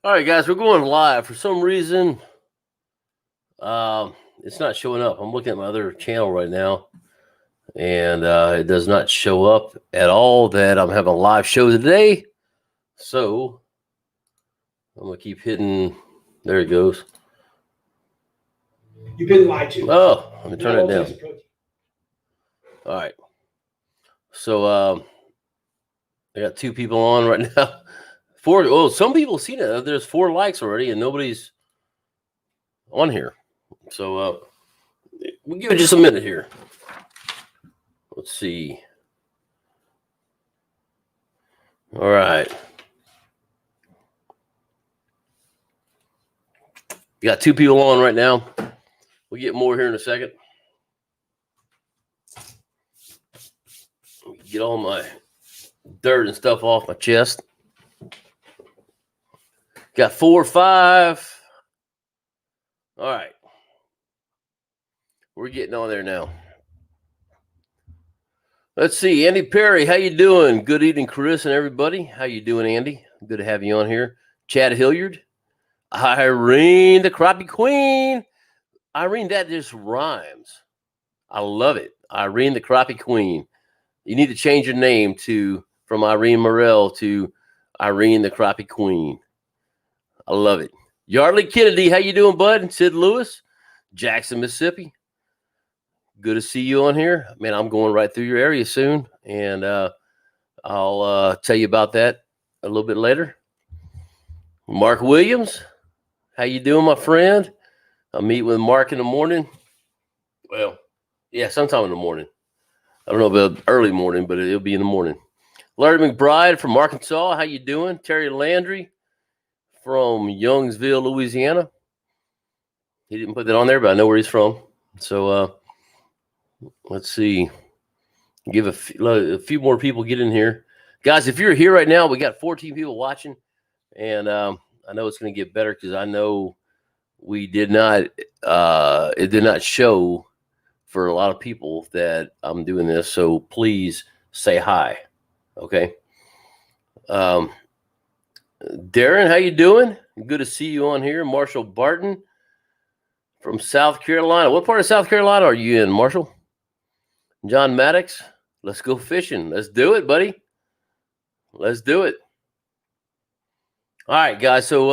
All right, guys, we're going live. For some reason, it's not showing up. I'm looking at my other channel right now, and it does not show up at all that I'm having a live show today. So I'm gonna keep hitting. There it goes. You've been lied to. Oh, let me turn it down. All right. So I got two people on right now. Some people seen it. There's 4 likes already, and nobody's on here. So we'll give it just a minute here. Let's see. All right. You got 2 people on right now. We'll get more here in a second. Get all my dirt and stuff off my chest. Got 4 or 5. All right. We're getting on there now. Let's see. Andy Perry, how you doing? Good evening, Chris and everybody. How you doing, Andy? Good to have you on here. Chad Hilliard. Irene, the Crappie Queen. Irene, that just rhymes. I love it. Irene, the Crappie Queen. You need to change your name from Irene Morel to Irene, the Crappie Queen. I love it. Yardley Kennedy, how you doing, bud? Sid Lewis, Jackson, Mississippi. Good to see you on here. Man, I'm going right through your area soon, and I'll tell you about that a little bit later. Mark Williams, how you doing, my friend? I'll meet with Mark in the morning. Well, yeah, sometime in the morning. I don't know about early morning, but it'll be in the morning. Larry McBride from Arkansas, how you doing? Terry Landry from Youngsville, Louisiana. He didn't put that on there, but I know where he's from. So let's see. Give a few more people get in here. Guys, if you're here right now, we got 14 people watching. And I know it's going to get better because I know it did not show for a lot of people that I'm doing this. So please say hi. Okay. Darren, how you doing? Good to see you on here. Marshall Barton from South Carolina. What part of South Carolina are you in, Marshall? John Maddox, let's go fishing. Let's do it, buddy. Let's do it. All right, guys. So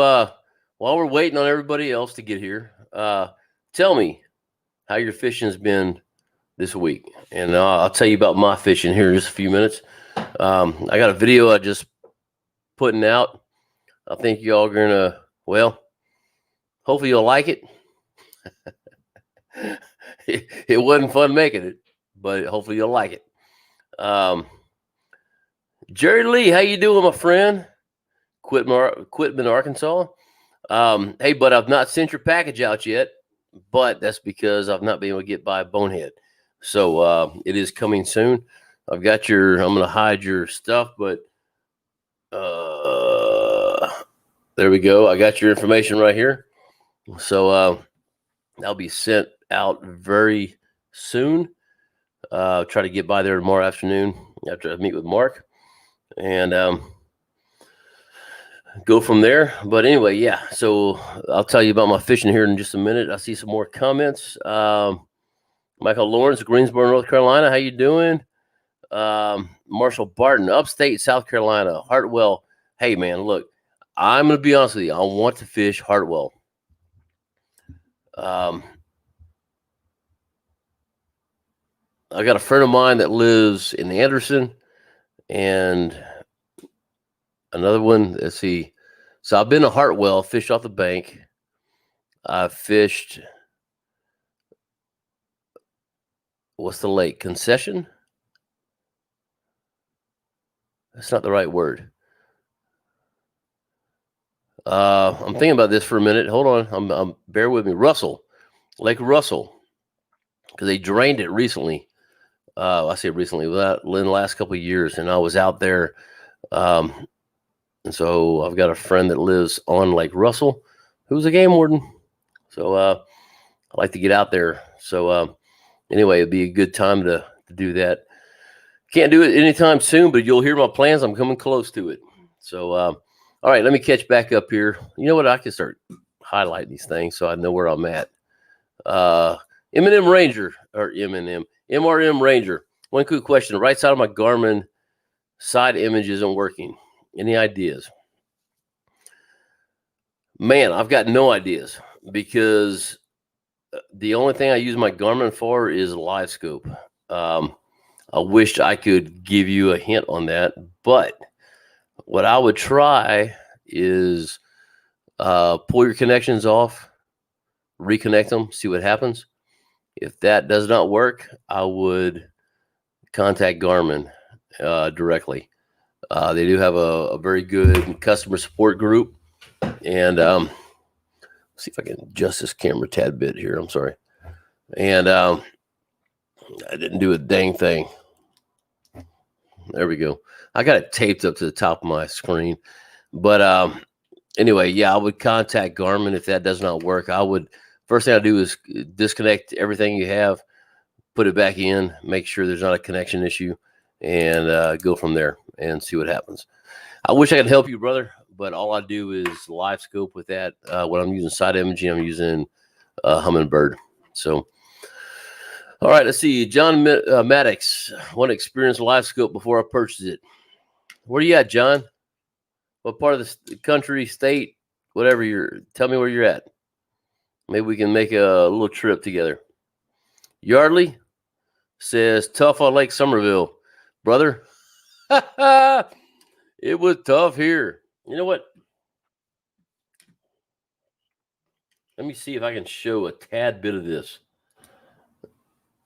while we're waiting on everybody else to get here, tell me how your fishing has been this week. And I'll tell you about my fishing here in just a few minutes. I got a video I just putting out. I think y'all are gonna, hopefully you'll like it. It wasn't fun making it, but hopefully you'll like it. Jerry Lee, how you doing, my friend? Quitman, Arkansas. Hey, but I've not sent your package out yet, but that's because I've not been able to get by Bonehead. So it is coming soon. I'm going to hide your stuff, but there we go. I got your information right here. So that'll be sent out very soon. Try to get by there tomorrow afternoon after I meet with Mark and go from there. But anyway, yeah. So I'll tell you about my fishing here in just a minute. I see some more comments. Michael Lawrence, Greensboro, North Carolina. How you doing? Marshall Barton, upstate South Carolina. Hartwell. Hey, man, look, I'm going to be honest with you. I want to fish Hartwell. I got a friend of mine that lives in Anderson and another one. Let's see. So I've been to Hartwell, fished off the bank. I fished. What's the lake? Concession? That's not the right word. I'm thinking about this for a minute. Hold on. Bear with me. Lake Russell, because they drained it recently. I say recently, in the last couple of years, and I was out there. And so I've got a friend that lives on Lake Russell, who's a game warden. So I like to get out there. So anyway, it'd be a good time to do that. Can't do it anytime soon, but you'll hear my plans. I'm coming close to it. So All right, let me catch back up here. You know what? I can start highlighting these things so I know where I'm at. M&M Ranger, or MRM Ranger. One quick question. The right side of my Garmin side image isn't working. Any ideas? Man, I've got no ideas, because the only thing I use my Garmin for is live scope. I wished I could give you a hint on that, but what I would try is pull your connections off, reconnect them, see what happens. If that does not work, I would contact Garmin directly. They do have a very good customer support group. And see if I can adjust this camera a tad bit here. I'm sorry. And I didn't do a dang thing. There we go. I got it taped up to the top of my screen. But anyway, yeah, I would contact Garmin if that does not work. First thing I do is disconnect everything you have, put it back in, make sure there's not a connection issue, and go from there and see what happens. I wish I could help you, brother, but all I do is live scope with that. When I'm using side imaging, I'm using Humminbird. So, all right, let's see. John Maddox, want to experience live scope before I purchase it. Where you at, John? What part of the country, state, whatever tell me where you're at. Maybe we can make a little trip together. Yardley says, tough on Lake Somerville. Brother, it was tough here. You know what? Let me see if I can show a tad bit of this.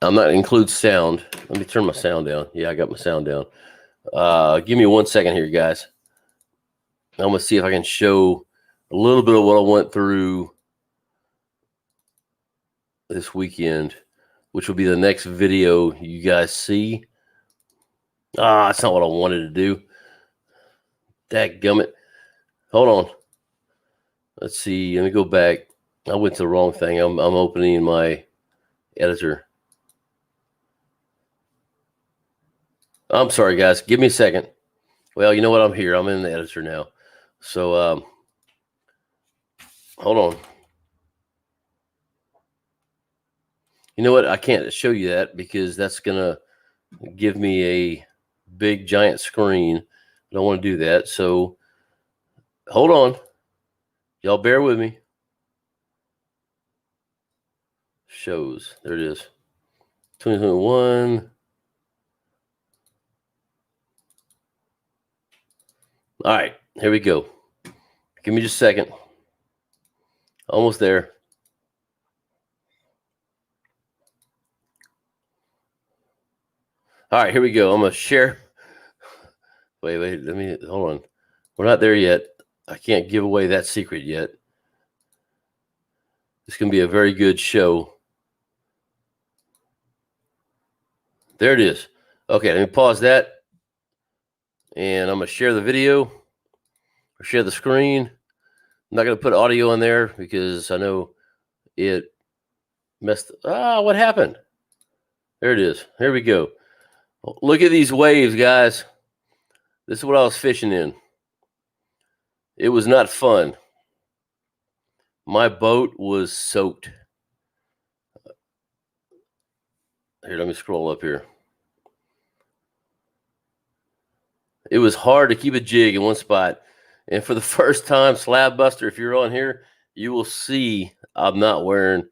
I'm not include sound. Let me turn my sound down. Yeah, I got my sound down. Give me 1 second here, guys. I'm going to see if I can show a little bit of what I went through this weekend, which will be the next video you guys see. That's not what I wanted to do. Dadgummit. Hold on. Let's see. Let me go back. I went to the wrong thing. I'm opening my editor. I'm sorry, guys. Give me a second. Well, you know what? I'm here. I'm in the editor now. So, hold on. You know what? I can't show you that because that's going to give me a big, giant screen. I don't want to do that. So, hold on. Y'all bear with me. Shows. There it is. 2021. All right. Here we go. Give me just a second. Almost there. All right, here we go. I'm going to share. Wait, let me, hold on. We're not there yet. I can't give away that secret yet. It's going to be a very good show. There it is. Okay, let me pause that. And I'm going to share the video or share the screen. I'm not going to put audio in there because I know it messed. What happened? There it is. Here we go. Look at these waves, guys. This is what I was fishing in. It was not fun. My boat was soaked. Here, let me scroll up here. It was hard to keep a jig in one spot. And for the first time, Slab Buster, if you're on here, you will see I'm not wearing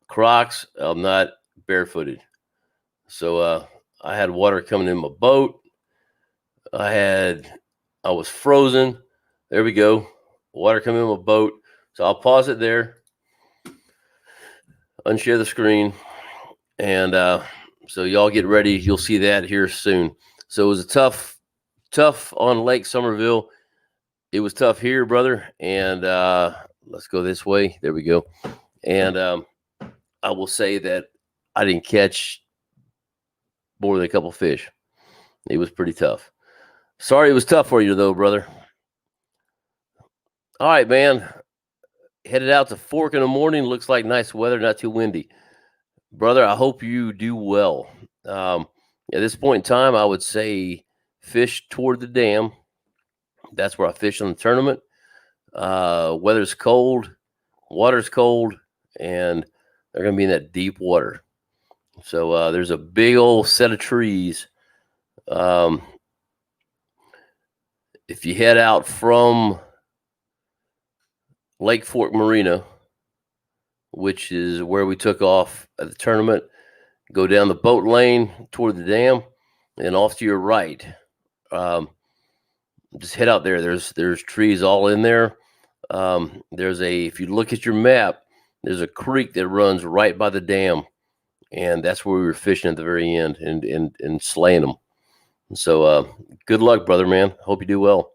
Crocs. I'm not barefooted. So I had water coming in my boat. I was frozen. There we go. Water coming in my boat. So I'll pause it there. Unshare the screen. And so y'all get ready. You'll see that here soon. So it was a tough on Lake Somerville. It was tough here, brother. And let's go this way. There we go. And I will say that I didn't catch more than a couple fish. It was pretty tough. Sorry it was tough for you, though, brother. All right, man. Headed out to Fork in the morning. Looks like nice weather, not too windy. Brother, I hope you do well. At this point in time, I would say fish toward the dam. That's where I fish in the tournament. Weather's cold, water's cold, and they're going to be in that deep water. So there's a big old set of trees. If you head out from Lake Fork Marina, which is where we took off at the tournament, go down the boat lane toward the dam, and off to your right. Just head out there. There's trees all in there. If you look at your map, there's a creek that runs right by the dam, and that's where we were fishing at the very end and slaying them. So good luck, brother, man. Hope you do well.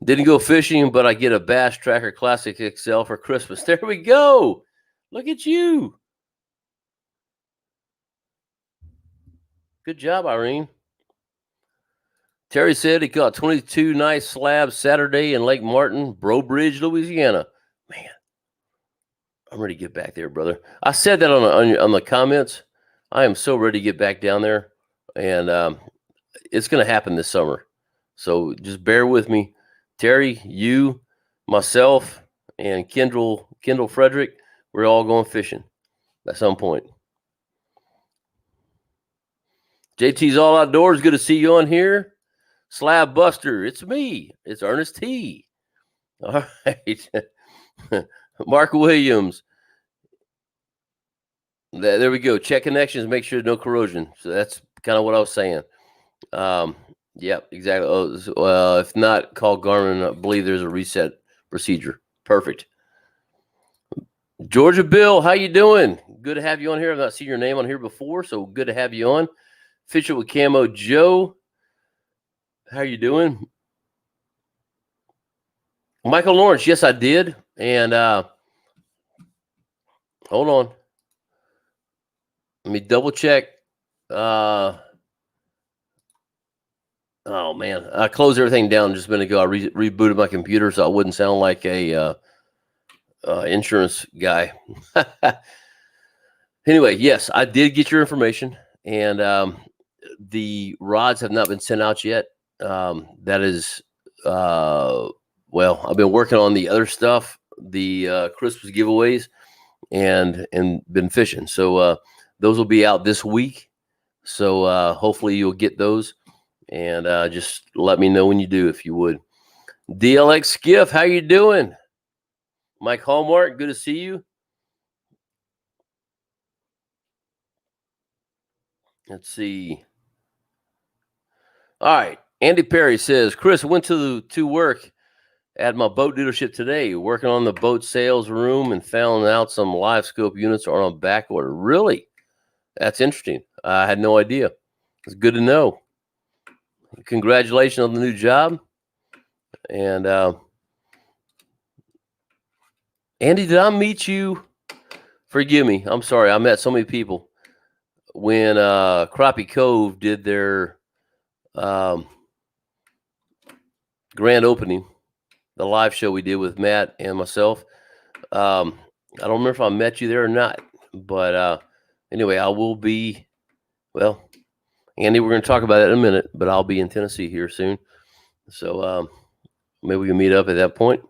Didn't go fishing, but I get a Bass Tracker Classic XL for Christmas. There we go. Look at you. Good job, Irene. Terry said he caught 22 nice slabs Saturday in Lake Martin, Breaux Bridge, Louisiana. Man, I'm ready to get back there, brother. I said that on the comments. I am so ready to get back down there, and it's going to happen this summer. So just bear with me. Terry, you, myself, and Kendall Frederick, we're all going fishing at some point. JT's All Outdoors. Good to see you on here. Slab Buster, it's me. It's Ernest T. All right. Mark Williams. There we go. Check connections. Make sure no corrosion. So that's kind of what I was saying. Yeah, exactly. Well, if not, call Garmin. I believe there's a reset procedure. Perfect. Georgia Bill, how you doing? Good to have you on here. I've not seen your name on here before, so good to have you on. Fishing with Camo Joe, how you doing? Michael Lawrence, yes, I did. And hold on. Let me double check. Oh man, I closed everything down just a minute ago. I rebooted my computer so I wouldn't sound like a insurance guy. Anyway, yes, I did get your information, and the rods have not been sent out yet. That is, well, I've been working on the other stuff, the Christmas giveaways, and been fishing. So those will be out this week. So hopefully you'll get those. And just let me know when you do, if you would. DLX Skiff, how you doing? Mike Hallmark, good to see you. Let's see. All right. Andy Perry says, Chris, went to work at my boat dealership today, working on the boat sales room, and found out some live scope units are on back order. Really? That's interesting. I had no idea. It's good to know. Congratulations on the new job. And Andy, did I meet you? Forgive me. I'm sorry. I met so many people when Crappie Cove did their grand opening, the live show we did with Matt and myself. I don't remember if I met you there or not, but anyway, I will be, well, Andy, we're going to talk about that in a minute, but I'll be in Tennessee here soon. So maybe we can meet up at that point.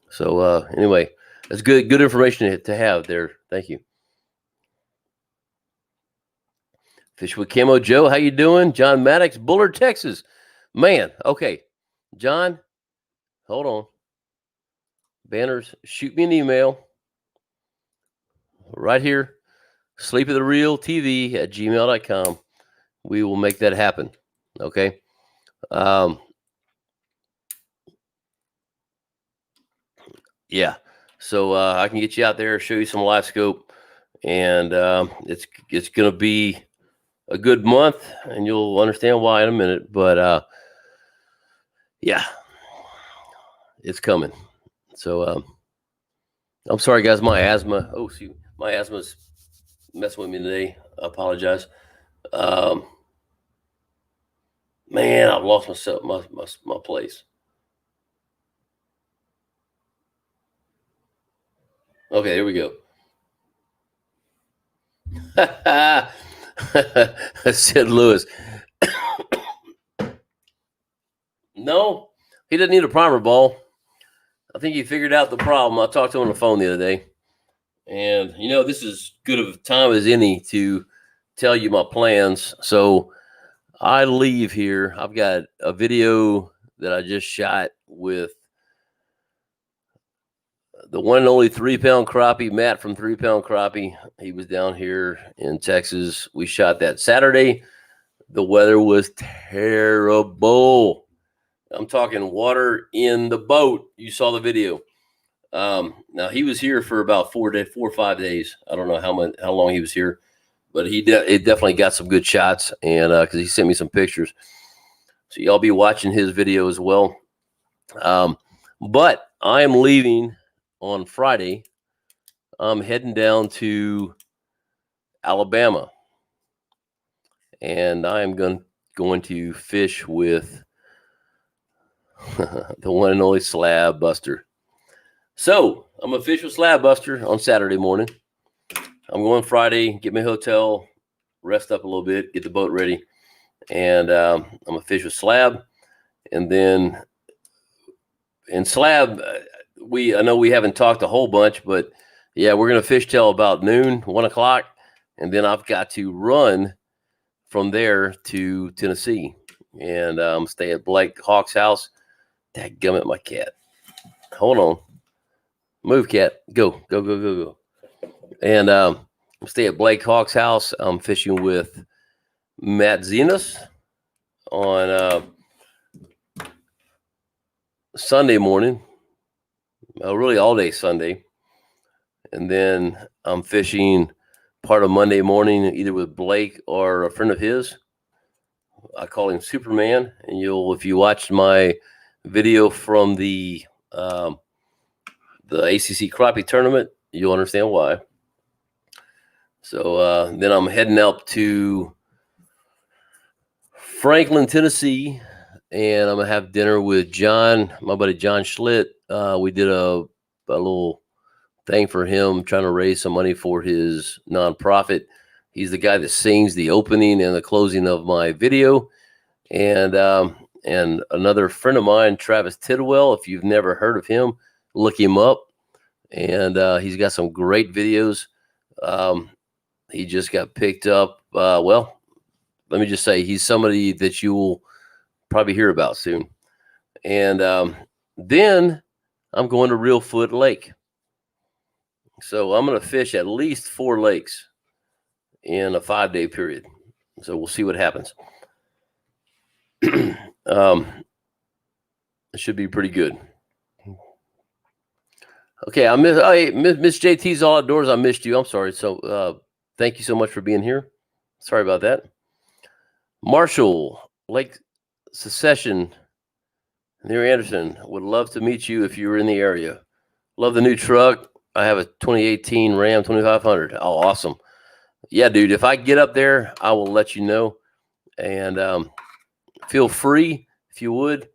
So anyway, that's good information to have there. Thank you. Fish with Camo Joe, how you doing? John Maddox, Bullard, Texas. Man, okay. John, hold on. Banners, shoot me an email right here, sleepoftherealtv@gmail.com. We will make that happen. Okay. Yeah. So I can get you out there, show you some live scope, and it's going to be a good month, and you'll understand why in a minute. But yeah, it's coming. So I'm sorry, guys. My asthma. Oh, shoot, my asthma's messing with me today. I apologize. Man, I've lost my place. Okay, here we go. Said Lewis. No, he doesn't need a primer ball. I think he figured out the problem. I talked to him on the phone the other day. And, this is good of a time as any to tell you my plans. So I leave here. I've got a video that I just shot with the one and only 3-pound crappie, Matt from 3-pound crappie. He was down here in Texas. We shot that Saturday. The weather was terrible. I'm talking water in the boat. You saw the video. Now he was here for about 4 or 5 days. I don't know how long he was here, but it definitely got some good shots, and because he sent me some pictures, so y'all be watching his video as well. But I am leaving on Friday. I'm heading down to Alabama, and I am going to fish with the one and only Slab Buster. So I'm going to fish with Slab Buster on Saturday morning. I'm going Friday, get my hotel, rest up a little bit, get the boat ready. And I'm going to fish with Slab. And then in Slab, I know we haven't talked a whole bunch, but yeah, we're going to fish till about noon, 1 o'clock. And then I've got to run from there to Tennessee and stay at Blake Hawk's house. Dadgummit, my cat. Hold on. Move, cat. Go. And stay at Blake Hawk's house. I'm fishing with Matt Zenas on Sunday morning. Really all day Sunday. And then I'm fishing part of Monday morning, either with Blake or a friend of his. I call him Superman. And if you watched my video from the ACC Crappie tournament, you'll understand why. So then I'm heading up to Franklin, Tennessee, and I'm going to have dinner with my buddy John Schlitt. We did a little thing for him, trying to raise some money for his nonprofit. He's the guy that sings the opening and the closing of my video. And another friend of mine, Travis Tidwell, if you've never heard of him, look him up. And he's got some great videos. He just got picked up. Well, let me just say he's somebody that you will probably hear about soon. And then I'm going to Reelfoot Lake. So I'm going to fish at least 4 lakes in a 5-day period. So we'll see what happens. It should be pretty good. Okay, Miss JT's All Outdoors. I missed you. I'm sorry. So thank you so much for being here. Sorry about that. Marshall, Lake Secession, near Anderson. Would love to meet you if you were in the area. Love the new truck. I have a 2018 Ram 2500. Oh, awesome. Yeah, dude, if I get up there, I will let you know. And feel free, if you would,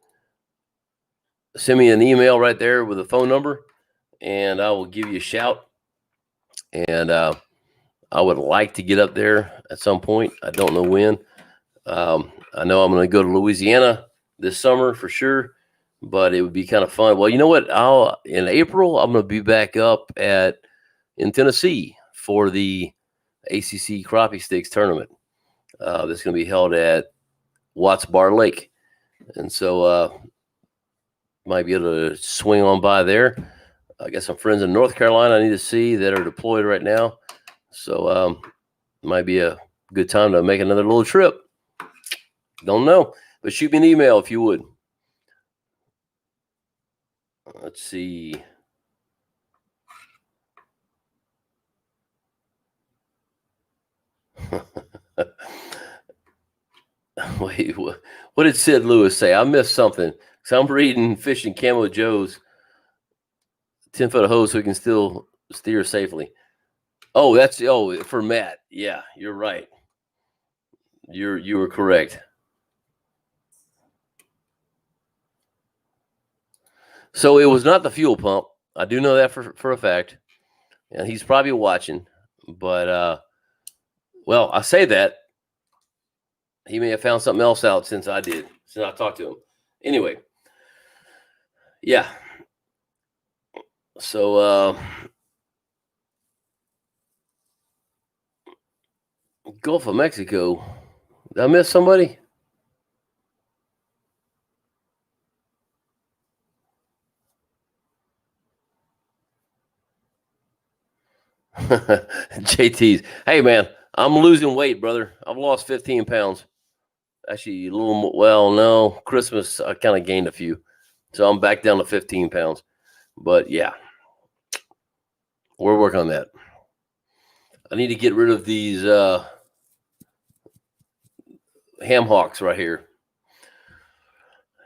send me an email right there with a phone number, and I will give you a shout. And I would like to get up there at some point. I don't know when. I know I'm going to go to Louisiana this summer for sure, but it would be kind of fun. Well, you know what? In April, I'm going to be back up in Tennessee for the ACC Crappie Stakes tournament. That's going to be held at Watts Bar Lake. And so might be able to swing on by there. I got some friends in North Carolina I need to see that are deployed right now. So might be a good time to make another little trip. Don't know, but shoot me an email if you would. Let's see. Wait, what did Sid Lewis say? I missed something. So I'm reading Fishing Camo Joe's 10-foot of hose so we can still steer safely. Oh, that's for Matt. Yeah, you're right. You were correct. So it was not the fuel pump. I do know that for a fact. And he's probably watching. But well, I say that. He may have found something else out since I talked to him. Anyway, Yeah. So Gulf of Mexico. Did I miss somebody? JT's. Hey man, I'm losing weight, brother. I've lost 15 pounds. Actually, a little more. Well, no, Christmas I kind of gained a few, so I'm back down to 15 pounds. But yeah, we're working on that. I need to get rid of these ham hocks right here.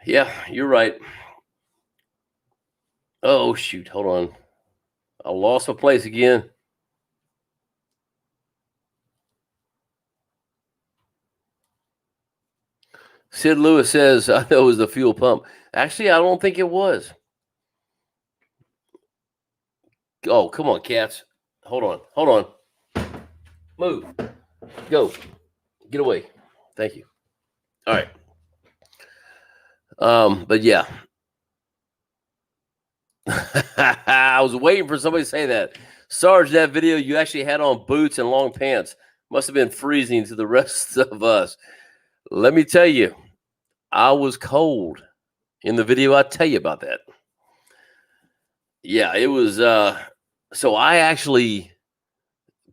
Yeah, you're right. Oh shoot, hold on. I lost my place again. Sid Lewis says, I know it was the fuel pump. Actually, I don't think it was. Oh, come on, cats. Hold on. Hold on. Move. Go. Get away. Thank you. All right. But yeah. I was waiting for somebody to say that. Sarge, that video you actually had on boots and long pants must have been freezing to the rest of us. Let me tell you, I was cold in the video. I tell you about that. Yeah, it was so I actually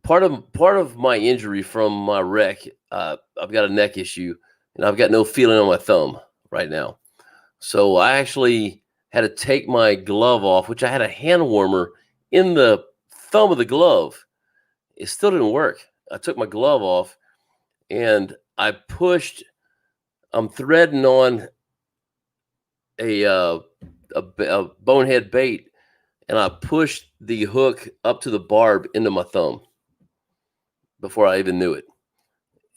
part of my injury from my wreck, I've got a neck issue and I've got no feeling on my thumb right now. So I actually had to take my glove off, which I had a hand warmer in the thumb of the glove. It still didn't work. I took my glove off and I'm threading on a bonehead bait, and I pushed the hook up to the barb into my thumb before I even knew it.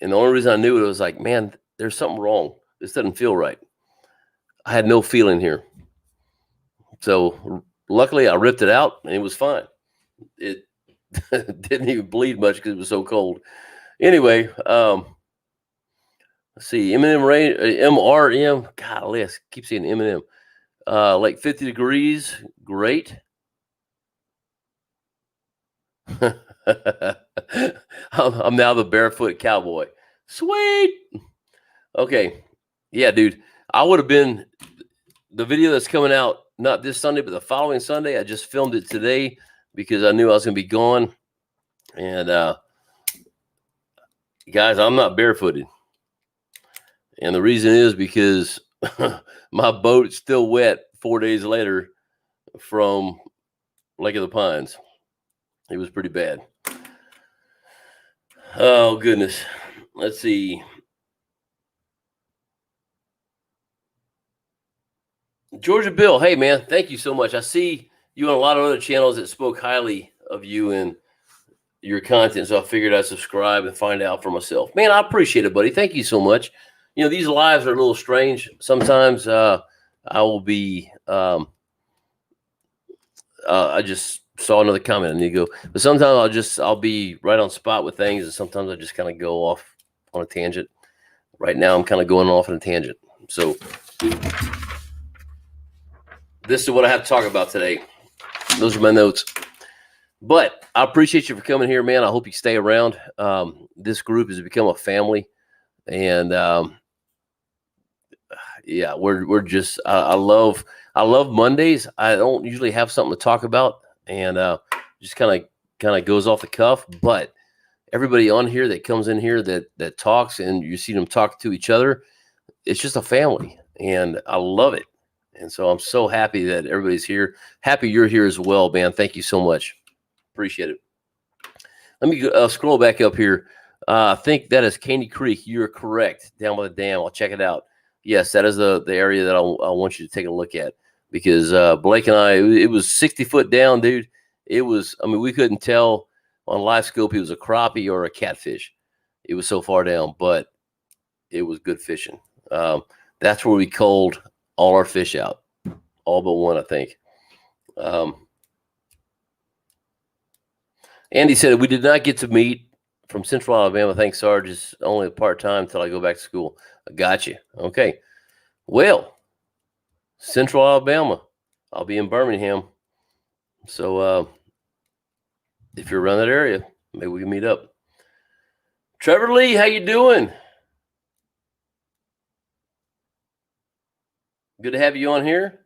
And the only reason I knew it was like, man, there's something wrong. This doesn't feel right. I had no feeling here. So luckily I ripped it out and it was fine. It didn't even bleed much because it was so cold. Anyway, let's see, Eminem rain, MRM. Golly, I keep saying Eminem. Like 50 degrees, great. I'm now the barefoot cowboy. Sweet. Okay. Yeah, dude. I would have been the video that's coming out not this Sunday, but the following Sunday. I just filmed it today because I knew I was going to be gone. And guys, I'm not barefooted. And the reason is because my boat's still wet 4 days later from Lake of the Pines. It was pretty bad. Oh, goodness. Let's see. Georgia Bill, hey, man, thank you so much. I see you on a lot of other channels that spoke highly of you and your content, so I figured I'd subscribe and find out for myself. Man, I appreciate it, buddy. Thank you so much. You know, these lives are a little strange. Sometimes I will be I just saw another comment. I need to go. But sometimes I'll be right on spot with things, and sometimes I just kind of go off on a tangent. Right now, I'm kind of going off on a tangent. So this is what I have to talk about today. Those are my notes. But I appreciate you for coming here, man. I hope you stay around. This group has become a family, and yeah, we're just I love Mondays. I don't usually have something to talk about, and just kind of goes off the cuff. But everybody on here that comes in here that talks, and you see them talk to each other, it's just a family, and I love it. And so I'm so happy that everybody's here. Happy you're here as well, man. Thank you so much. Appreciate it. Let me scroll back up here. I think that is Caney Creek. You're correct. Down by the dam. I'll check it out. Yes, that is the area that I want you to take a look at, because Blake and I, it was 60 foot down, dude. It was, I mean, we couldn't tell on live scope it was a crappie or a catfish. It was so far down, but it was good fishing. That's where we culled all our fish out, all but one, I think. Andy said we did not get to meet from Central Alabama. Thanks, Sarge. It's only part-time until I go back to school. I got you. Okay. Well, Central Alabama. I'll be in Birmingham. So if you're around that area, maybe we can meet up. Trevor Lee, how you doing? Good to have you on here.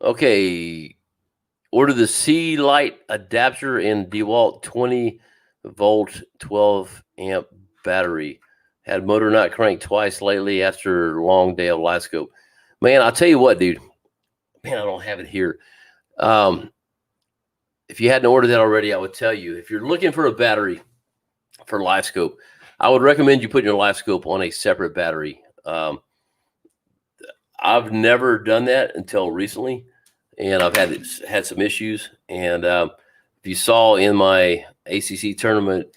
Okay. Order the C Light adapter and DeWalt 20 volt 12 amp battery. Had motor not cranked twice lately after a long day of live scope. Man, I'll tell you what, dude. Man, I don't have it here. If you hadn't ordered that already, I would tell you, if you're looking for a battery for live scope, I would recommend you put your live scope on a separate battery. I've never done that until recently, and I've had some issues. And if you saw in my ACC tournament,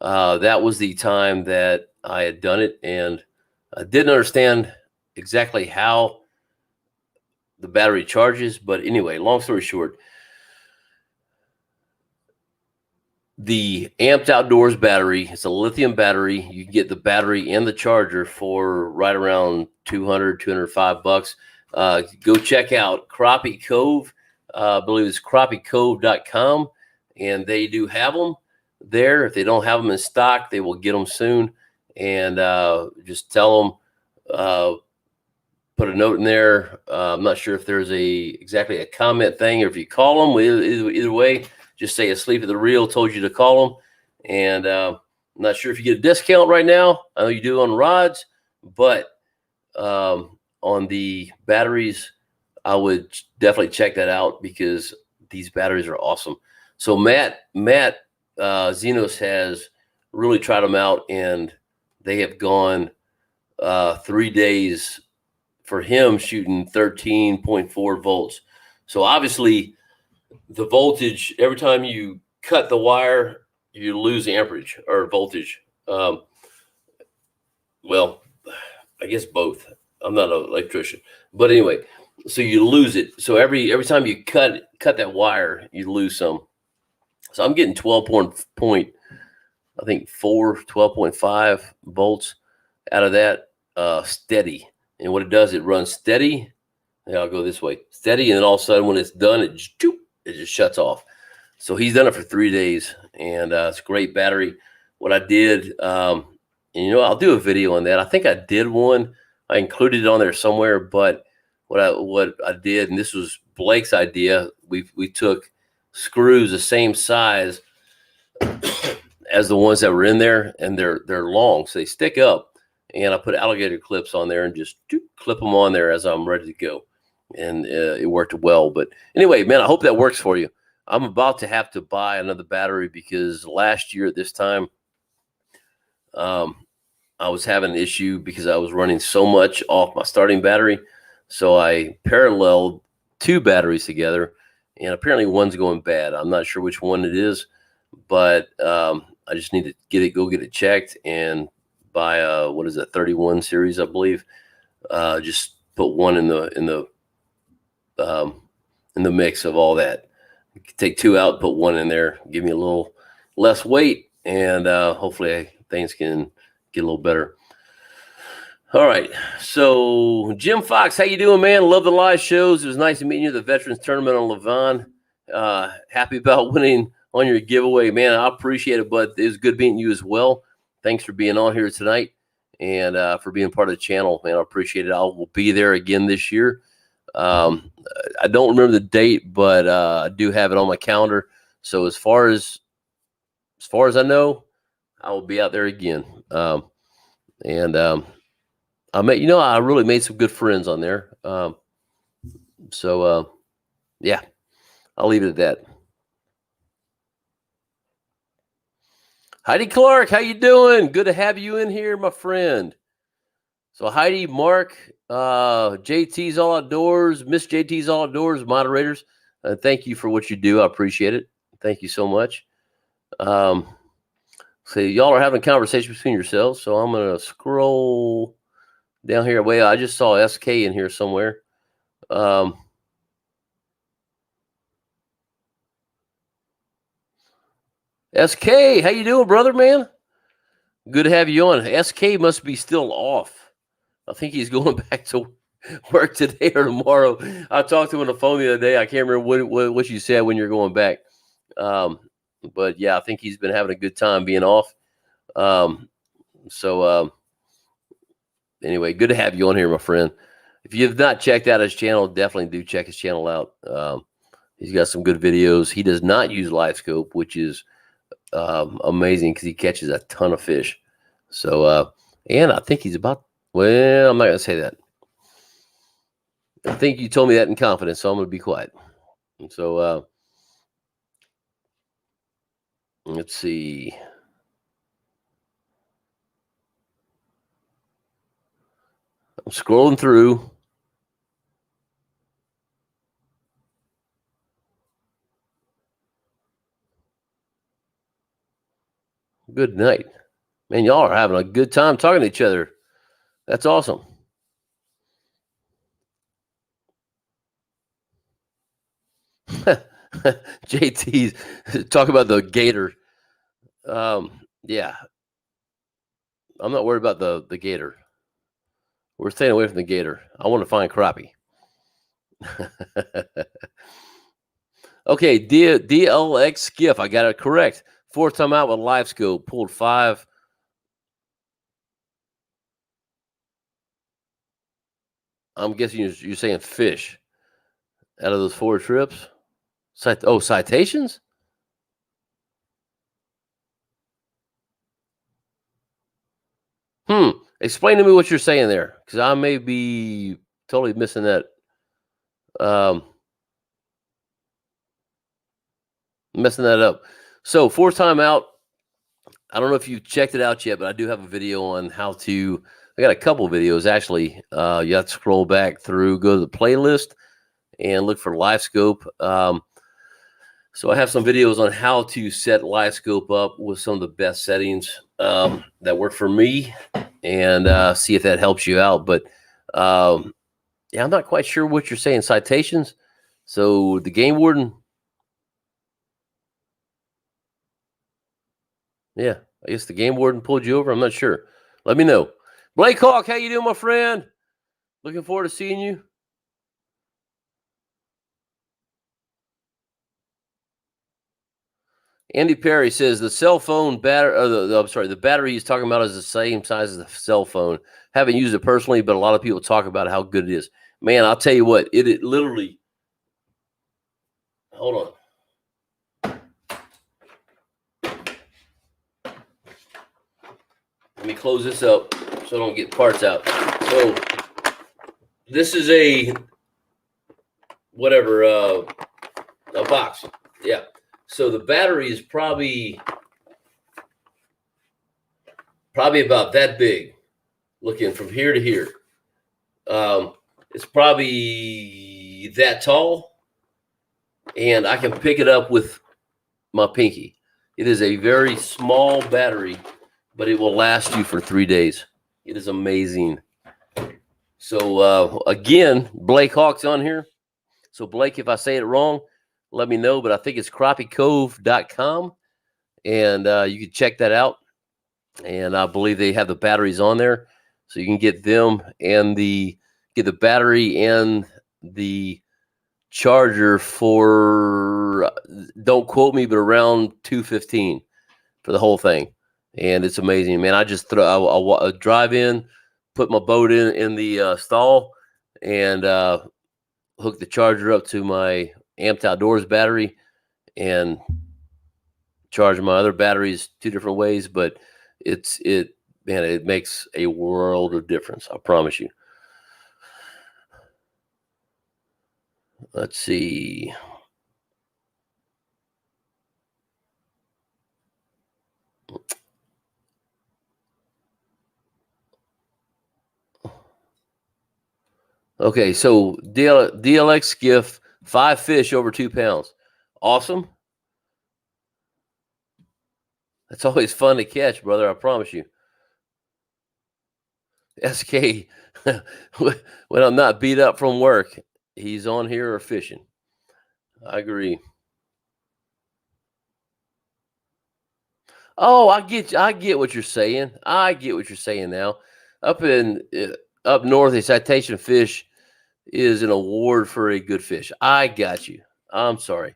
that was the time that I had done it, and I didn't understand exactly how the battery charges. But anyway, long story short, the Amped Outdoors battery, it's a lithium battery. You can get the battery and the charger for right around $205. Go check out Crappie Cove. I believe it's crappiecove.com, and they do have them there. If they don't have them in stock, they will get them soon. And just tell them, put a note in there. I'm not sure if there's exactly a comment thing, or if you call them. Either way, just say Asleep at the Reel told you to call them. And I'm not sure if you get a discount right now. I know you do on rods, but on the batteries, I would definitely check that out, because these batteries are awesome. So Matt Zenos has really tried them out, and they have gone 3 days for him shooting 13.4 volts. So obviously the voltage, every time you cut the wire, you lose amperage or voltage. Well, I guess both. I'm not an electrician, but anyway, so you lose it. So every time you cut that wire, you lose some. So I'm getting 12.5 volts out of that steady. And what it does, it runs steady. And I'll go this way, steady, and then all of a sudden when it's done, it just shuts off. So he's done it for 3 days, and it's a great battery. What I did, and I'll do a video on that. I think I did one. I included it on there somewhere, but what I did, and this was Blake's idea, we took screws the same size as the ones that were in there, and they're long, so they stick up. And I put alligator clips on there and just clip them on there as I'm ready to go. And it worked well. But anyway, man, I hope that works for you. I'm about to have to buy another battery, because last year at this time, I was having an issue because I was running so much off my starting battery. So I paralleled 2 batteries together, and apparently one's going bad. I'm not sure which one it is, but I just need to go get it checked, and buy a 31 series, I believe. Just put one in the mix of all that. Take 2 out, put 1 in there, give me a little less weight, and hopefully things can get a little better. All right, so Jim Fox, how you doing, man? Love the live shows. It was nice meeting you at the Veterans Tournament on Levon. Happy about winning on your giveaway, man. I appreciate it, but it was good meeting you as well. Thanks for being on here tonight, and for being part of the channel, man. I appreciate it. I will be there again this year. I don't remember the date, but I do have it on my calendar. So as far as I know, I will be out there again. I really made some good friends on there. Yeah, I'll leave it at that. Heidi Clark, how you doing? Good to have you in here, my friend. So Heidi, Mark, JT's All Outdoors, Miss JT's All Outdoors, moderators, thank you for what you do. I appreciate it. Thank you so much. So y'all are having a conversation between yourselves, so I'm going to scroll down here. Wait, I just saw SK in here somewhere. SK, how you doing, brother, man? Good to have you on. SK must be still off. I think he's going back to work today or tomorrow. I talked to him on the phone the other day. I can't remember what you said when you're going back. Um, but yeah, I think he's been having a good time being off. So anyway, good to have you on here, my friend. If you have not checked out his channel, definitely do check his channel out. He's got some good videos. He does not use live scope, which is amazing because he catches a ton of fish. So and I think he's about, well, I'm not gonna say that. I think you told me that in confidence, so I'm gonna be quiet. And so let's see. I'm scrolling through. Good night. Man, y'all are having a good time talking to each other. That's awesome. JT's talk about the gator. Yeah, I'm not worried about the gator. We're staying away from the gator. I want to find crappie. Okay, DLX skiff. I got it correct. Fourth time out with live scope. Pulled 5. I'm guessing you're saying fish out of those 4 trips. Citations? Explain to me what you're saying there, because I may be totally missing that. Messing that up. So 4th time out. I don't know if you checked it out yet, but I do have a video on how to. I got a couple videos actually. You have to scroll back through, go to the playlist, and look for live scope. So I have some videos on how to set live scope up with some of the best settings that work for me, and see if that helps you out. But yeah, I'm not quite sure what you're saying. Citations. So the game warden. Yeah, I guess the game warden pulled you over. I'm not sure. Let me know. Blake Hawk, how you doing, my friend? Looking forward to seeing you. Andy Perry says the cell phone battery. I'm sorry, the battery he's talking about is the same size as the cell phone. Haven't used it personally, but a lot of people talk about how good it is. Man, I'll tell you what, it literally. Hold on. Let me close this up so I don't get parts out. So this is a whatever a box. Yeah. So the battery is probably about that big, looking from here to here. It's probably that tall, and I can pick it up with my pinky. It is a very small battery, but it will last you for 3 days. It is amazing. So again, Blake Hawk's on here. So Blake, if I say it wrong, let me know. But I think it's crappiecove.com, and you can check that out. And I believe they have the batteries on there, so you can get them and get the battery and the charger for, don't quote me, but around $215 for the whole thing. And it's amazing, man. I just I drive in, put my boat in the stall, and hook the charger up to my Amped Outdoors battery, and charge my other batteries 2 different ways. But man, it makes a world of difference. I promise you. Let's see. Okay, so DLX skiff, 5 fish over 2 pounds. Awesome. That's always fun to catch, brother. I promise you. SK, when I'm not beat up from work, he's on here or fishing. I agree. Oh, I get what you're saying. I get what you're saying now. Up in up north, a citation fish is an award for a good fish. I got you. I'm sorry.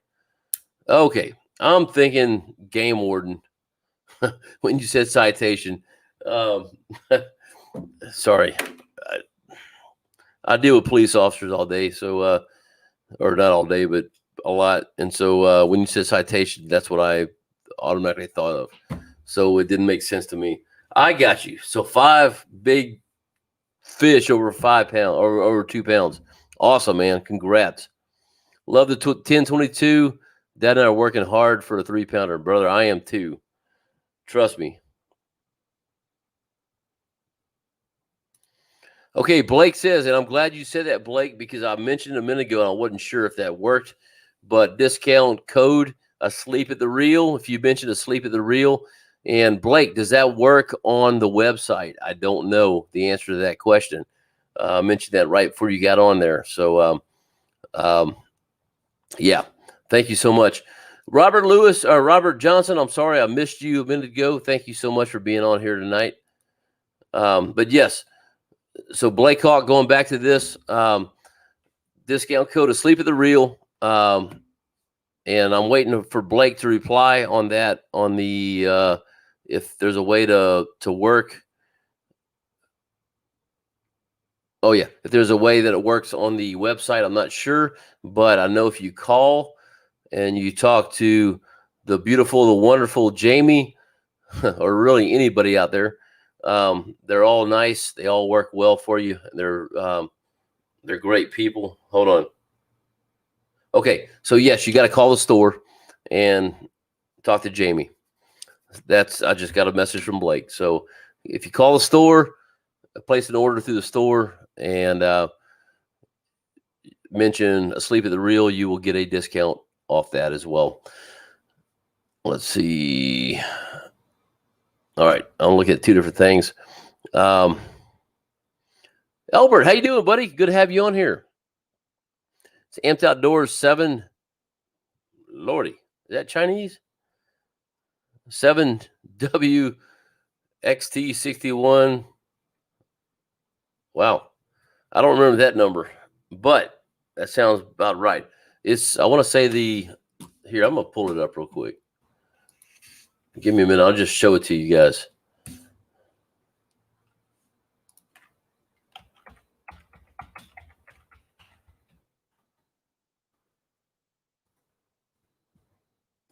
Okay, I'm thinking game warden when you said citation. Um, sorry, I deal with police officers all day, so or not all day, but a lot. And so when you said citation, that's what I automatically thought of. So it didn't make sense to me. I got you. So 5 big fish over 5 pounds or over 2 pounds. Awesome, man. Congrats. Love the 1022. Dad and I are working hard for a 3-pounder, brother. I am too. Trust me. Okay, Blake says, and I'm glad you said that, Blake, because I mentioned a minute ago and I wasn't sure if that worked. But discount code asleep at the reel. If you mentioned asleep at the reel, and Blake, does that work on the website? I don't know the answer to that question. I mentioned that right before you got on there. So, yeah, thank you so much. Robert Lewis or Robert Johnson, I'm sorry I missed you a minute ago. Thank you so much for being on here tonight. But yes, so Blake Hawk, going back to this, discount code asleep at the reel. And I'm waiting for Blake to reply on that, on the if there's a way to work. Oh yeah, if there's a way that it works on the website, I'm not sure, but I know if you call and you talk to the beautiful, the wonderful Jamie, or really anybody out there, they're all nice. They all work well for you. They're great people. Hold on. Okay, so yes, you got to call the store and talk to Jamie. I just got a message from Blake. So if you call the store, place an order through the store, and mention asleep at the reel, you will get a discount off that as well. Let's see. All right, I'm looking at 2 different things. Albert, how you doing, buddy? Good to have you on here. It's Amped Outdoors 7. Lordy, is that Chinese? 7WXT61. Wow. I don't remember that number, but that sounds about right. I want to say here, I'm going to pull it up real quick. Give me a minute. I'll just show it to you guys.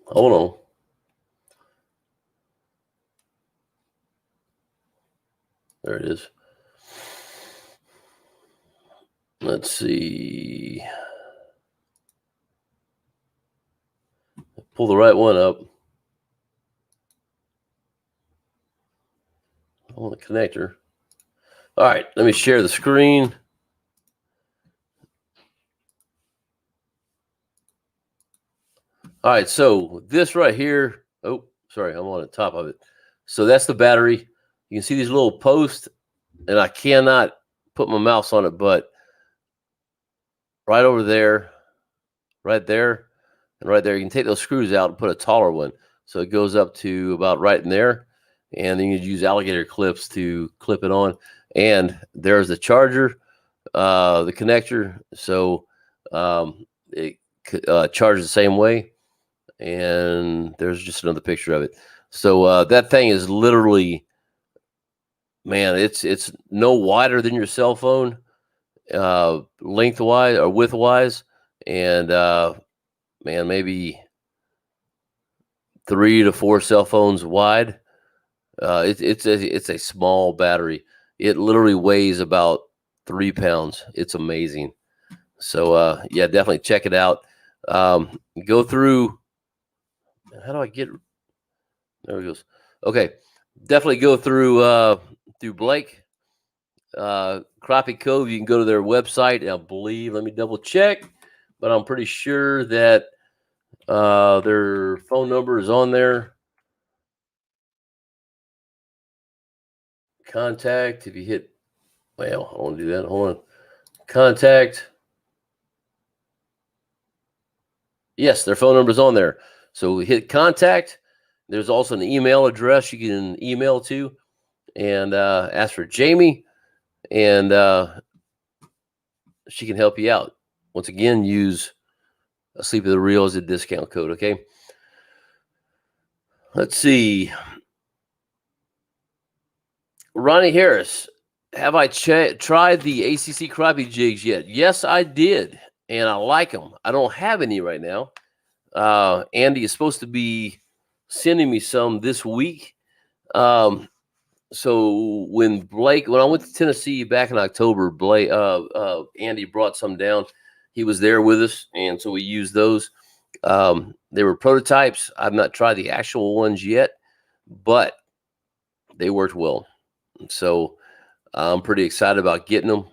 Hold on. There it is. Let's see. Pull the right one up. On the connector. All right, let me share the screen. All right, so this right here. Oh, sorry, I'm on the top of it. So that's the battery. You can see these little posts, and I cannot put my mouse on it, but right over there, right there, and right there, you can take those screws out and put a taller one. So it goes up to about right in there. And then you use alligator clips to clip it on. And there's the charger, the connector. So it charges the same way. And there's just another picture of it. So that thing is literally, man, it's no wider than your cell phone, lengthwise or widthwise. And man, maybe 3 to 4 cell phones wide. It's a small battery. It literally weighs about 3 pounds. It's amazing. So yeah, definitely check it out. Go through. How do I get? There it goes. Okay, definitely go through Blake. Crappie Cove. You can go to their website. I believe. Let me double check, but I'm pretty sure that their phone number is on there. Contact. If you hit, well, I want to do that. Hold on. Contact. Yes, their phone number is on there. So we hit contact, There's also an email address you can email to and ask for Jamie, and she can help you out. Once again, use Sleep of the Real as a discount code, okay? Let's see. Ronnie Harris, have I tried the ACC crappie jigs yet? Yes, I did, and I like them. I don't have any right now. Andy is supposed to be sending me some this week. So when I went to Tennessee back in October, Andy brought some down. He was there with us, and so we used those. They were prototypes. I've not tried the actual ones yet, but they worked well. So I'm pretty excited about getting them.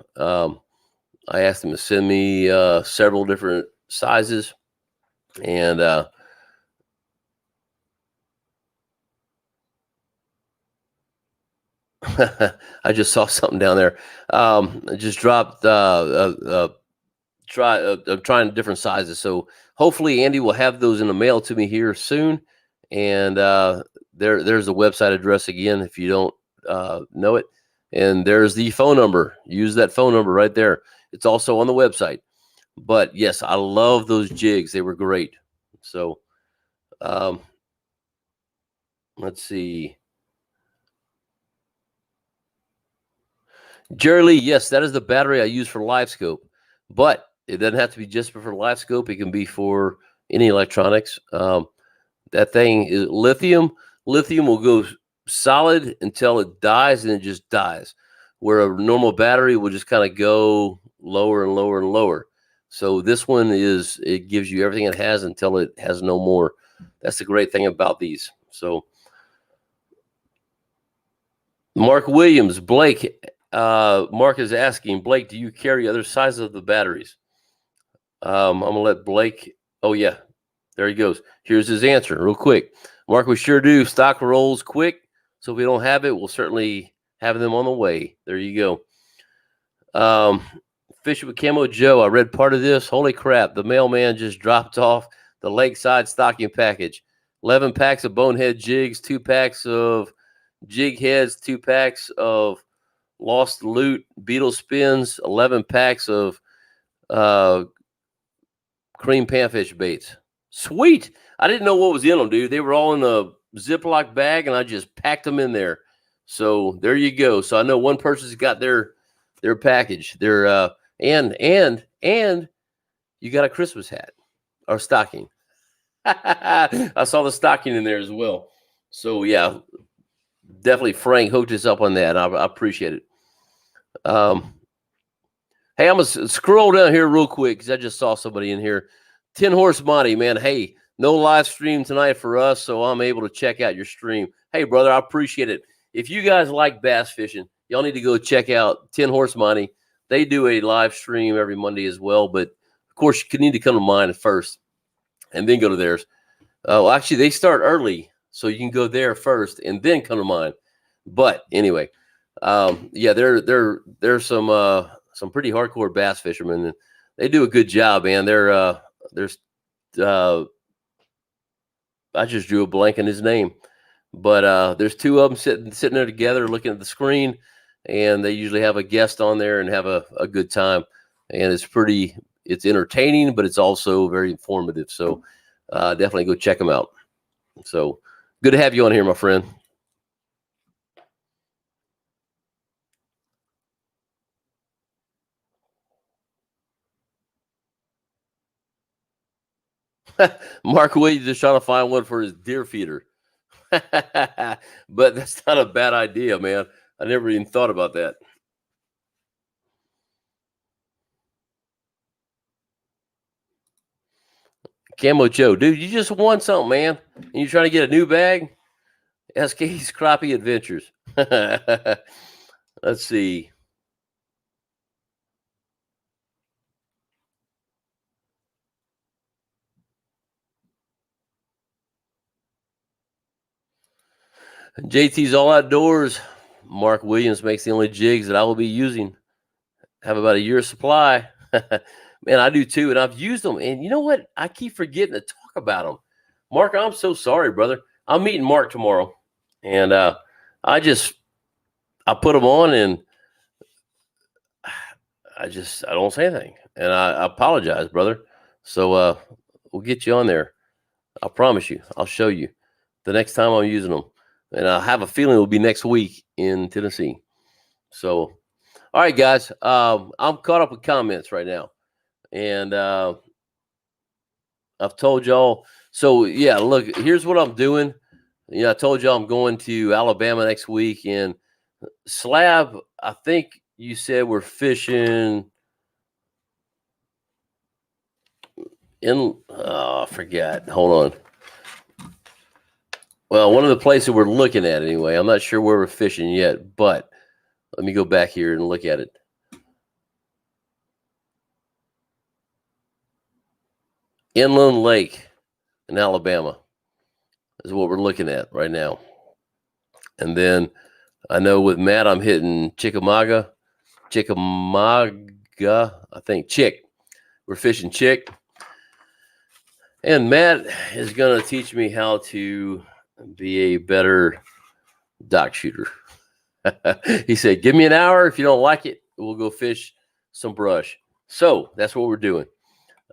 I asked him to send me several different sizes, and I just saw something down there. I just dropped. I'm trying different sizes, so hopefully Andy will have those in the mail to me here soon. And there's the website address again if you don't know it. And there's the phone number. Use that phone number right there. It's also on the website. But yes, I love those jigs. They were great. So let's see. Jerry Lee, yes, that is the battery I use for LiveScope. But it doesn't have to be just for LiveScope. It can be for any electronics. That thing is lithium. Lithium will go solid until it dies, and it just dies. Where a normal battery will just kind of go lower and lower and lower. So this one it gives you everything it has until it has no more. That's the great thing about these. So Mark Williams, Blake, Mark is asking, Blake, do you carry other sizes of the batteries? I'm going to let Blake, oh yeah, there he goes. Here's his answer real quick. Mark, we sure do. Stock rolls quick. So if we don't have it, we'll certainly have them on the way. There you go. Fishing with Camo Joe, I read part of this. Holy crap, the mailman just dropped off the Lakeside stocking package. 11 packs of bonehead jigs, 2 packs of jig heads, 2 packs of lost loot, beetle spins, 11 packs of cream panfish baits. Sweet. I didn't know what was in them, dude. They were all in a Ziploc bag, and I just packed them in there. So there you go. So I know one person's got their package. Their and you got a Christmas hat or stocking. I saw the stocking in there as well. So yeah, definitely Frank hooked us up on that. I appreciate it. Hey, I'm gonna scroll down here real quick because I just saw somebody in here. 10 Horse Monty, man. Hey, no live stream tonight for us, so I'm able to check out your stream. Hey, brother, I appreciate it. If you guys like bass fishing, y'all need to go check out 10 Horse Monty. They do a live stream every Monday as well, but of course you need to come to mine first and then go to theirs. Well, actually, they start early, so you can go there first and then come to mine. But anyway, yeah, there's some pretty hardcore bass fishermen, and they do a good job, man. There's I just drew a blank on his name, but there's 2 of them sitting there together looking at the screen, and they usually have a guest on there and have a good time. And it's entertaining, but it's also very informative. So definitely go check them out. So good to have you on here, my friend. Mark Williams is trying to find one for his deer feeder. But that's not a bad idea, man. I never even thought about that. Camo Joe, dude, you just won something, man. And you're trying to get a new bag? SK's Crappie Adventures. Let's see. JT's All Outdoors. Mark Williams makes the only jigs that I will be using. Have about a year's supply. Man, I do too, and I've used them. And you know what? I keep forgetting to talk about them. Mark, I'm so sorry, brother. I'm meeting Mark tomorrow, and I put them on, and I don't say anything, and I apologize, brother. So we'll get you on there. I promise you. I'll show you the next time I'm using them, and I have a feeling it'll be next week in Tennessee. So, all right, guys. I'm caught up with comments right now, and I've told y'all. So yeah, look, here's what I'm doing. I told y'all I'm going to Alabama next week, and Slab, I think you said we're fishing in. I forgot. Hold on. Well, one of the places we're looking at anyway. I'm not sure where we're fishing yet, but let me go back here and look at it. Inland Lake in Alabama is what we're looking at right now. And then I know with Matt, I'm hitting Chickamauga, I think Chick. We're fishing Chick. And Matt is going to teach me how to be a better dock shooter. He said, give me an hour. If you don't like it, we'll go fish some brush. So that's what we're doing.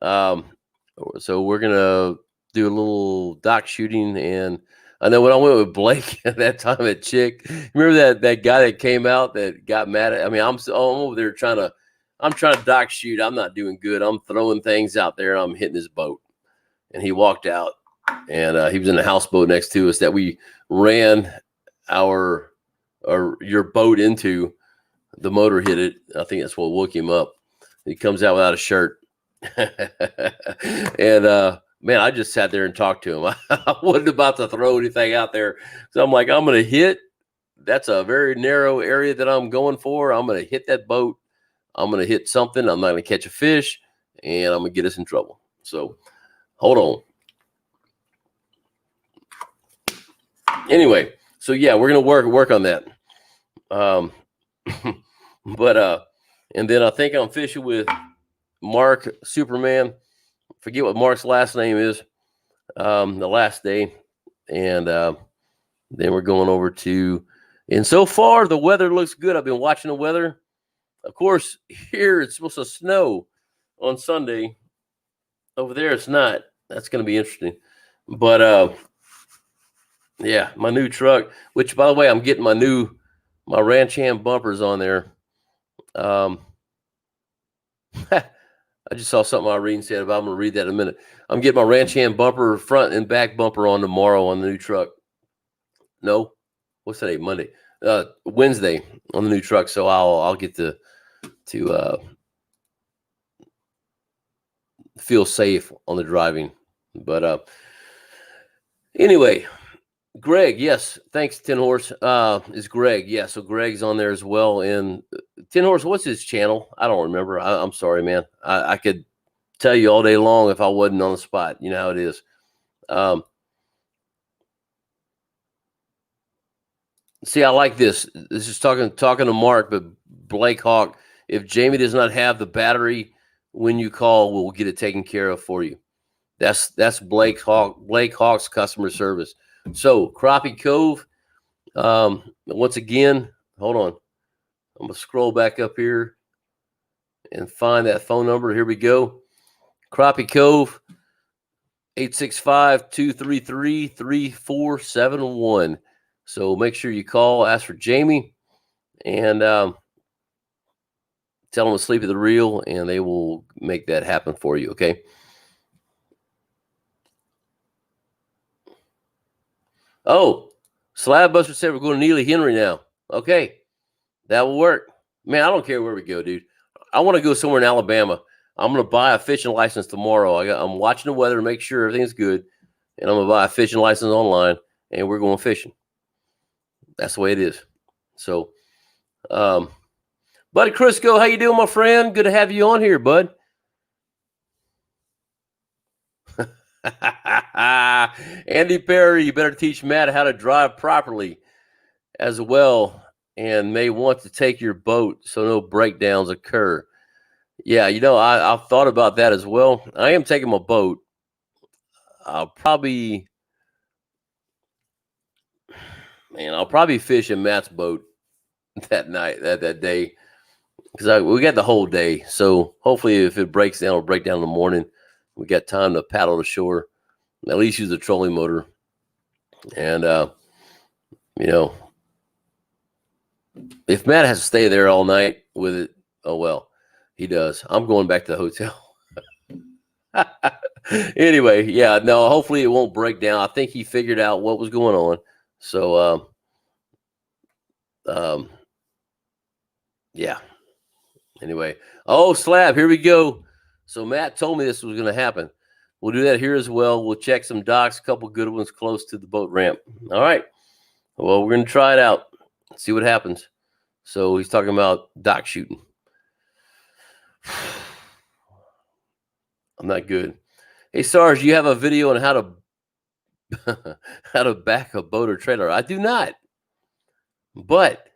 So we're going to do a little dock shooting. And I know when I went with Blake at that time at Chick, remember that guy that came out that got mad at, I mean, I'm over there I'm trying to dock shoot. I'm not doing good. I'm throwing things out there and I'm hitting his boat. And he walked out, and he was in the houseboat next to us that we ran your boat into. The motor hit it. I think that's what woke him up. He comes out without a shirt. And man, I just sat there and talked to him. I wasn't about to throw anything out there. So I'm like, I'm going to hit. That's a very narrow area that I'm going for. I'm going to hit that boat. I'm going to hit something. I'm not going to catch a fish, and I'm going to get us in trouble. So hold on. Anyway, so yeah, we're going to work on that. But and then I think I'm fishing with Mark Superman. Forget what Mark's last name is. The last day, and then we're going over to. And so far, the weather looks good. I've been watching the weather. Of course, here it's supposed to snow on Sunday. Over there, it's not. That's going to be interesting. But yeah, my new truck, which by the way, I'm getting my Ranch Hand bumpers on there. I just saw something Irene said about. I'm going to read that in a minute. I'm getting my Ranch Hand bumper, front and back bumper on tomorrow on the new truck. No, what's today? Monday, Wednesday on the new truck. So I'll get to feel safe on the driving. But anyway, Greg, yes, thanks. 10 Horse is Greg. Yeah, so Greg's on there as well. And 10 Horse, what's his channel? I don't remember. I'm sorry, man. I could tell you all day long if I wasn't on the spot. You know how it is. See, I like this. This is talking to Mark, but Blake Hawk. If Jamie does not have the battery when you call, we'll get it taken care of for you. That's Blake Hawk's customer service. So Crappie Cove. Once again, hold on. I'm gonna scroll back up here and find that phone number. Here we go. Crappie Cove, 865-233-3471. So make sure you call, ask for Jamie, and tell them to sleep at the reel, and they will make that happen for you. Okay. Oh, Slab Buster said we're going to Neely Henry now. Okay, that will work. Man, I don't care where we go, dude. I want to go somewhere in Alabama. I'm going to buy a fishing license tomorrow. I'm watching the weather to make sure everything's good, and I'm going to buy a fishing license online, and we're going fishing. That's the way it is. So, Buddy Crisco, how you doing, my friend? Good to have you on here, bud. Andy Perry, you better teach Matt how to drive properly as well, and may want to take your boat so no breakdowns occur. Yeah, I've thought about that as well. I am taking my boat. I'll probably Man, I'll probably fish in Matt's boat that night, that day, because we got the whole day. So hopefully, if it breaks down, it'll break down in the morning. We got time to paddle to shore, at least use the trolling motor, and you know, if Matt has to stay there all night with it, oh well, he does. I'm going back to the hotel. Anyway, yeah, no, hopefully it won't break down. I think he figured out what was going on. So, yeah. Anyway, oh, Slab, here we go. So Matt told me this was going to happen. We'll do that here as well. We'll check some docks, a couple good ones close to the boat ramp. All right. Well, we're going to try it out, see what happens. So he's talking about dock shooting. I'm not good. Hey, Sarge, you have a video on how to how to back a boat or trailer? I do not, but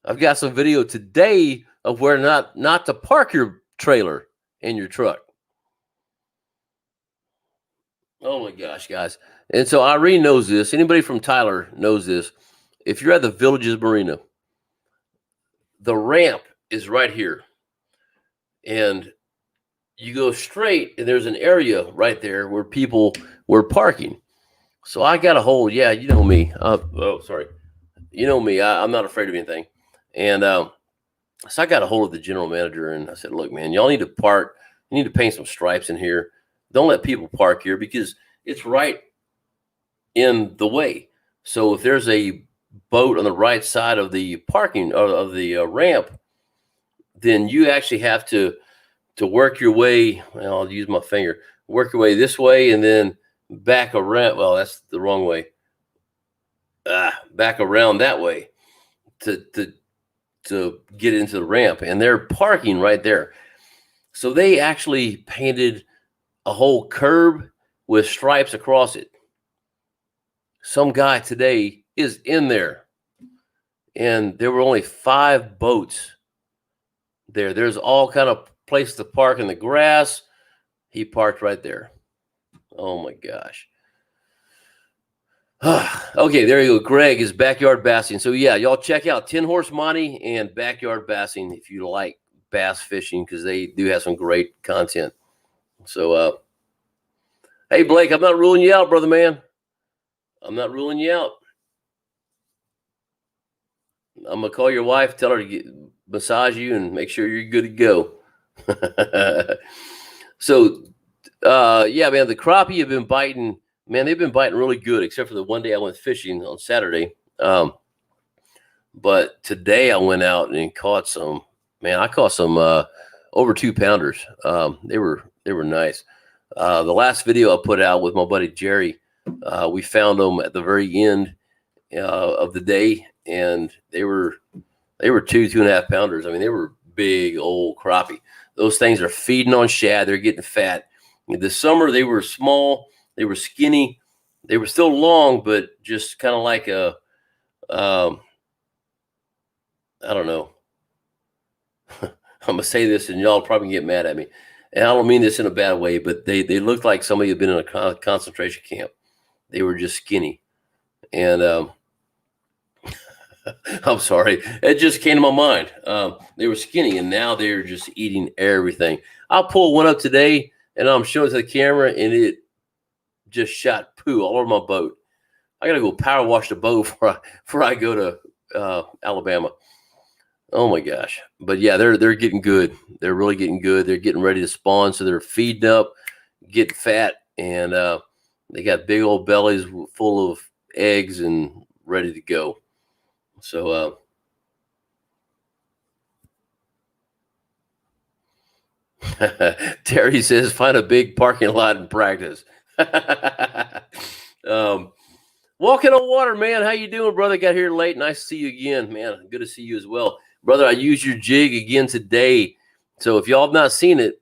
I've got some video today of where not to park your trailer in your truck. Oh my gosh, guys. And so Irene knows this. Anybody from Tyler knows this. If you're at the Villages Marina, the ramp is right here. And you go straight, and there's an area right there where people were parking. So I got a hold. Yeah, you know me. Oh, sorry. You know me. I'm not afraid of anything. And so I got a hold of the general manager, and I said, look, man, y'all need to park. You need to paint some stripes in here. Don't let people park here because it's right in the way. So if there's a boat on the right side of the parking or of the ramp, then you actually have to work your way. Well, I'll use my finger. Work your way this way and then back around. Well, that's the wrong way. Back around that way to get into the ramp, and they're parking right there. So they actually painted a whole curb with stripes across it. Some guy today is in there, and there were only 5 boats there. There's all kind of place to park in the grass. He parked right there. Oh my gosh. Okay, there you go. Greg is backyard bassing. So yeah, y'all check out 10 Horse Monty and backyard bassing if you like bass fishing, because they do have some great content. So hey Blake, I'm not ruling you out, brother man. I'm not ruling you out. I'm gonna call your wife, tell her to massage you and make sure you're good to go. So yeah, man, the crappie have been biting. Man, they've been biting really good, except for the one day I went fishing on Saturday. But today I went out and caught some. Man, I caught some over 2-pounders. They were nice. The last video I put out with my buddy Jerry, we found them at the very end of the day, and they were 2.5 pounders. I mean, they were big old crappie. Those things are feeding on shad. They're getting fat. This summer they were small. They were skinny. They were still long, but just kind of like a, I don't know. I'm gonna say this, and y'all probably get mad at me. And I don't mean this in a bad way, but they looked like somebody had been in a concentration camp. They were just skinny, and I'm sorry, it just came to my mind. They were skinny, and now they're just eating everything. I'll pull one up today, and I'm showing it to the camera, and it just shot poo all over my boat. I gotta go power wash the boat before I go to Alabama. Oh my gosh. But yeah, they're getting good. They're really getting good. They're getting ready to spawn, so they're feeding up, getting fat, and they got big old bellies full of eggs and ready to go. So Terry says find a big parking lot and practice. Walking on water, man. How you doing, brother? Got here late. Nice to see you again, man. Good to see you as well, brother. I used your jig again today. So if y'all have not seen it,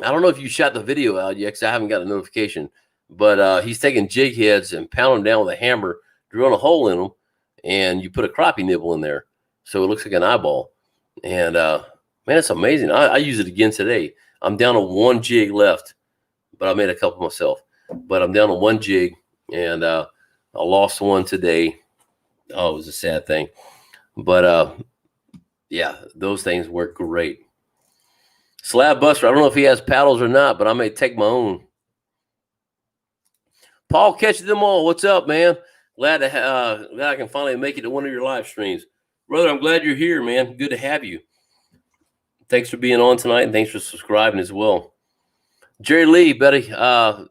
I don't know if you shot the video out yet, because I haven't got a notification. But he's taking jig heads and pounding them down with a hammer, drilling a hole in them, and you put a crappie nibble in there, so it looks like an eyeball. And man, it's amazing. I use it again today. I'm down to 1 jig left, but I made a couple myself. But I'm down to 1 jig, and I lost one today. Oh, it was a sad thing. But yeah, those things work great. Slab Buster, I don't know if he has paddles or not, but I may take my own. Paul catches them all. What's up, man? Glad I can finally make it to one of your live streams. Brother, I'm glad you're here, man. Good to have you. Thanks for being on tonight, and thanks for subscribing as well. Jerry Lee, buddy,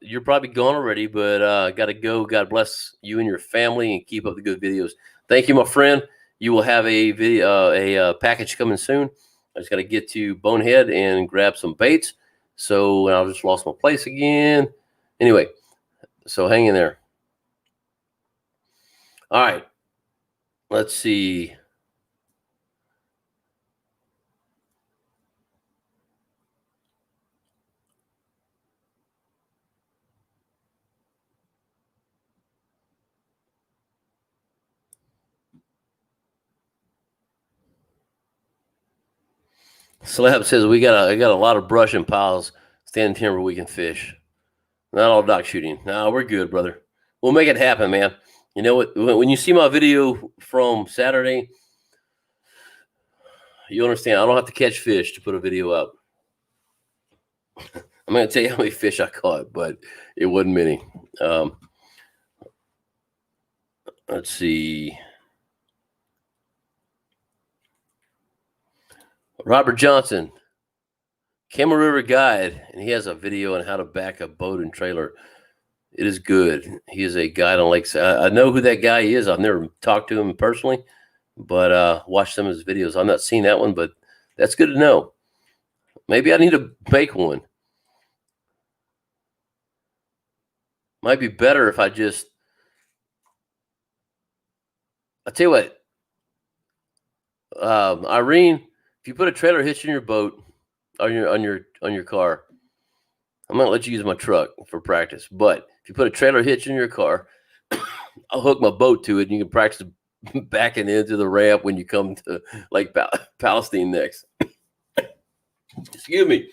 you're probably gone already, but got to go. God bless you and your family, and keep up the good videos. Thank you, my friend. You will have a video, package coming soon. I just got to get to Bonehead and grab some baits. So I just lost my place again. Anyway, so hang in there. All right. Let's see. Slab says I got a lot of brush and piles, standing timber we can fish. Not all dock shooting. No, we're good, brother. We'll make it happen, man. You know what? When you see my video from Saturday, you understand. I don't have to catch fish to put a video up. I'm going to tell you how many fish I caught, but it wasn't many. Let's see. Robert Johnson, Camel River Guide, and he has a video on how to back a boat and trailer. It is good. He is a guide on lakes. I know who that guy is. I've never talked to him personally, but watched some of his videos. I'm not seeing that one, but that's good to know. Maybe I need to make one. Might be better if I tell you what, Irene, if you put a trailer hitch in your boat, on your car, I'm gonna let you use my truck for practice. But if you put a trailer hitch in your car, I'll hook my boat to it, and you can practice backing into the ramp when you come to Lake Palestine next. Excuse me.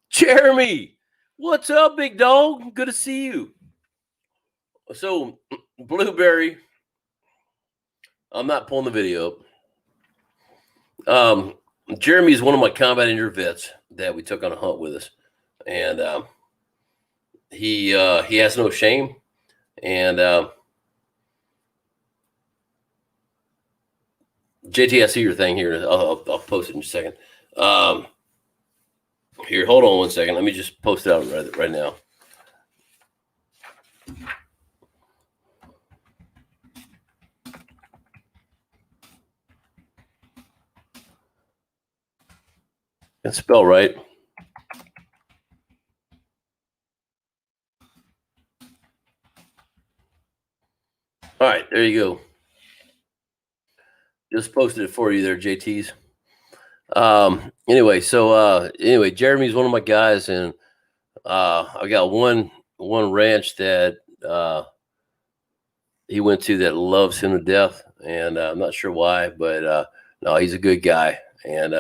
Jeremy, what's up, big dog? Good to see you. So, Blueberry, I'm not pulling the video up. Jeremy is one of my combat injured vets that we took on a hunt with us, and he has no shame, and JT, I see your thing here. I'll post it in a second. Here, hold on 1 second. Let me just post it out right now. It's spelled right. All right, there you go. Just posted it for you there, JT's. Anyway, Jeremy's one of my guys, and I got one ranch that he went to that loves him to death, and I'm not sure why, but no, he's a good guy, and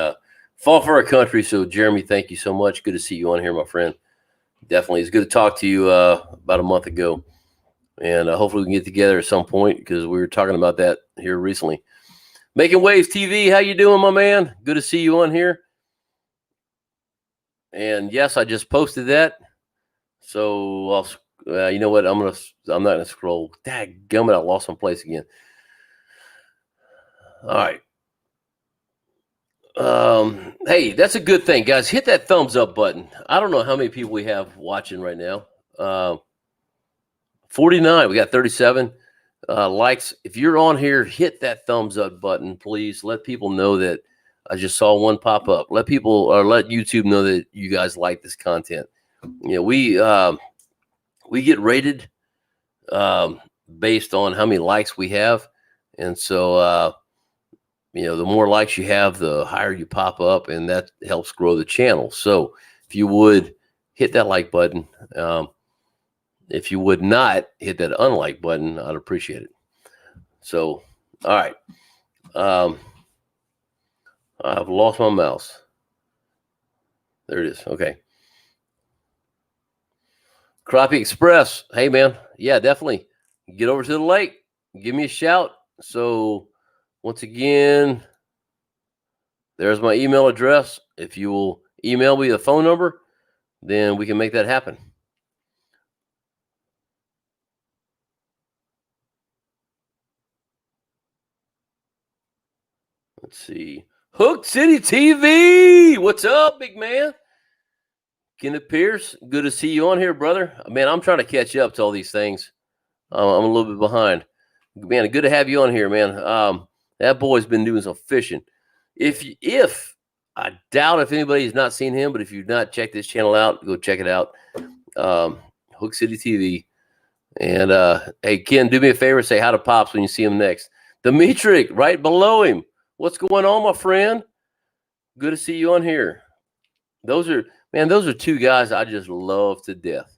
fought for our country. So, Jeremy, thank you so much. Good to see you on here, my friend. Definitely, it's good to talk to you about a month ago, and hopefully we can get together at some point, because we were talking about that here recently. Making Waves TV, how you doing, my man? Good to see you on here. And yes, I just posted that. So you know what? I'm not gonna scroll. Dadgummit, I lost my place again. All right. Hey, that's a good thing, guys. Hit that thumbs up button. I don't know how many people we have watching right now. 49. We got 37 likes. If you're on here, hit that thumbs up button, please. Let people know that I just saw one pop up. Let YouTube know that you guys like this content. You know, we get rated based on how many likes we have, and so you know, the more likes you have, the higher you pop up, and that helps grow the channel. So if you would hit that like button. If you would not hit that unlike button, I'd appreciate it. So, all right. I've lost my mouse. There it is. Okay. Crappie Express. Hey, man. Yeah, definitely. Get over to the lake. Give me a shout. So, once again, there's my email address. If you will email me the phone number, then we can make that happen. Let's see. Hook City TV. What's up, big man? Kenneth Pierce. Good to see you on here, brother. Man, I'm trying to catch up to all these things. I'm a little bit behind. Man, good to have you on here, man. That boy's been doing some fishing. If I doubt if anybody's not seen him, but if you've not checked this channel out, go check it out. Hook City TV. And hey, Ken, do me a favor, say hi to Pops when you see him next. Dimitri, right below him. What's going on, my friend? Good to see you on here. Those are two guys I just love to death.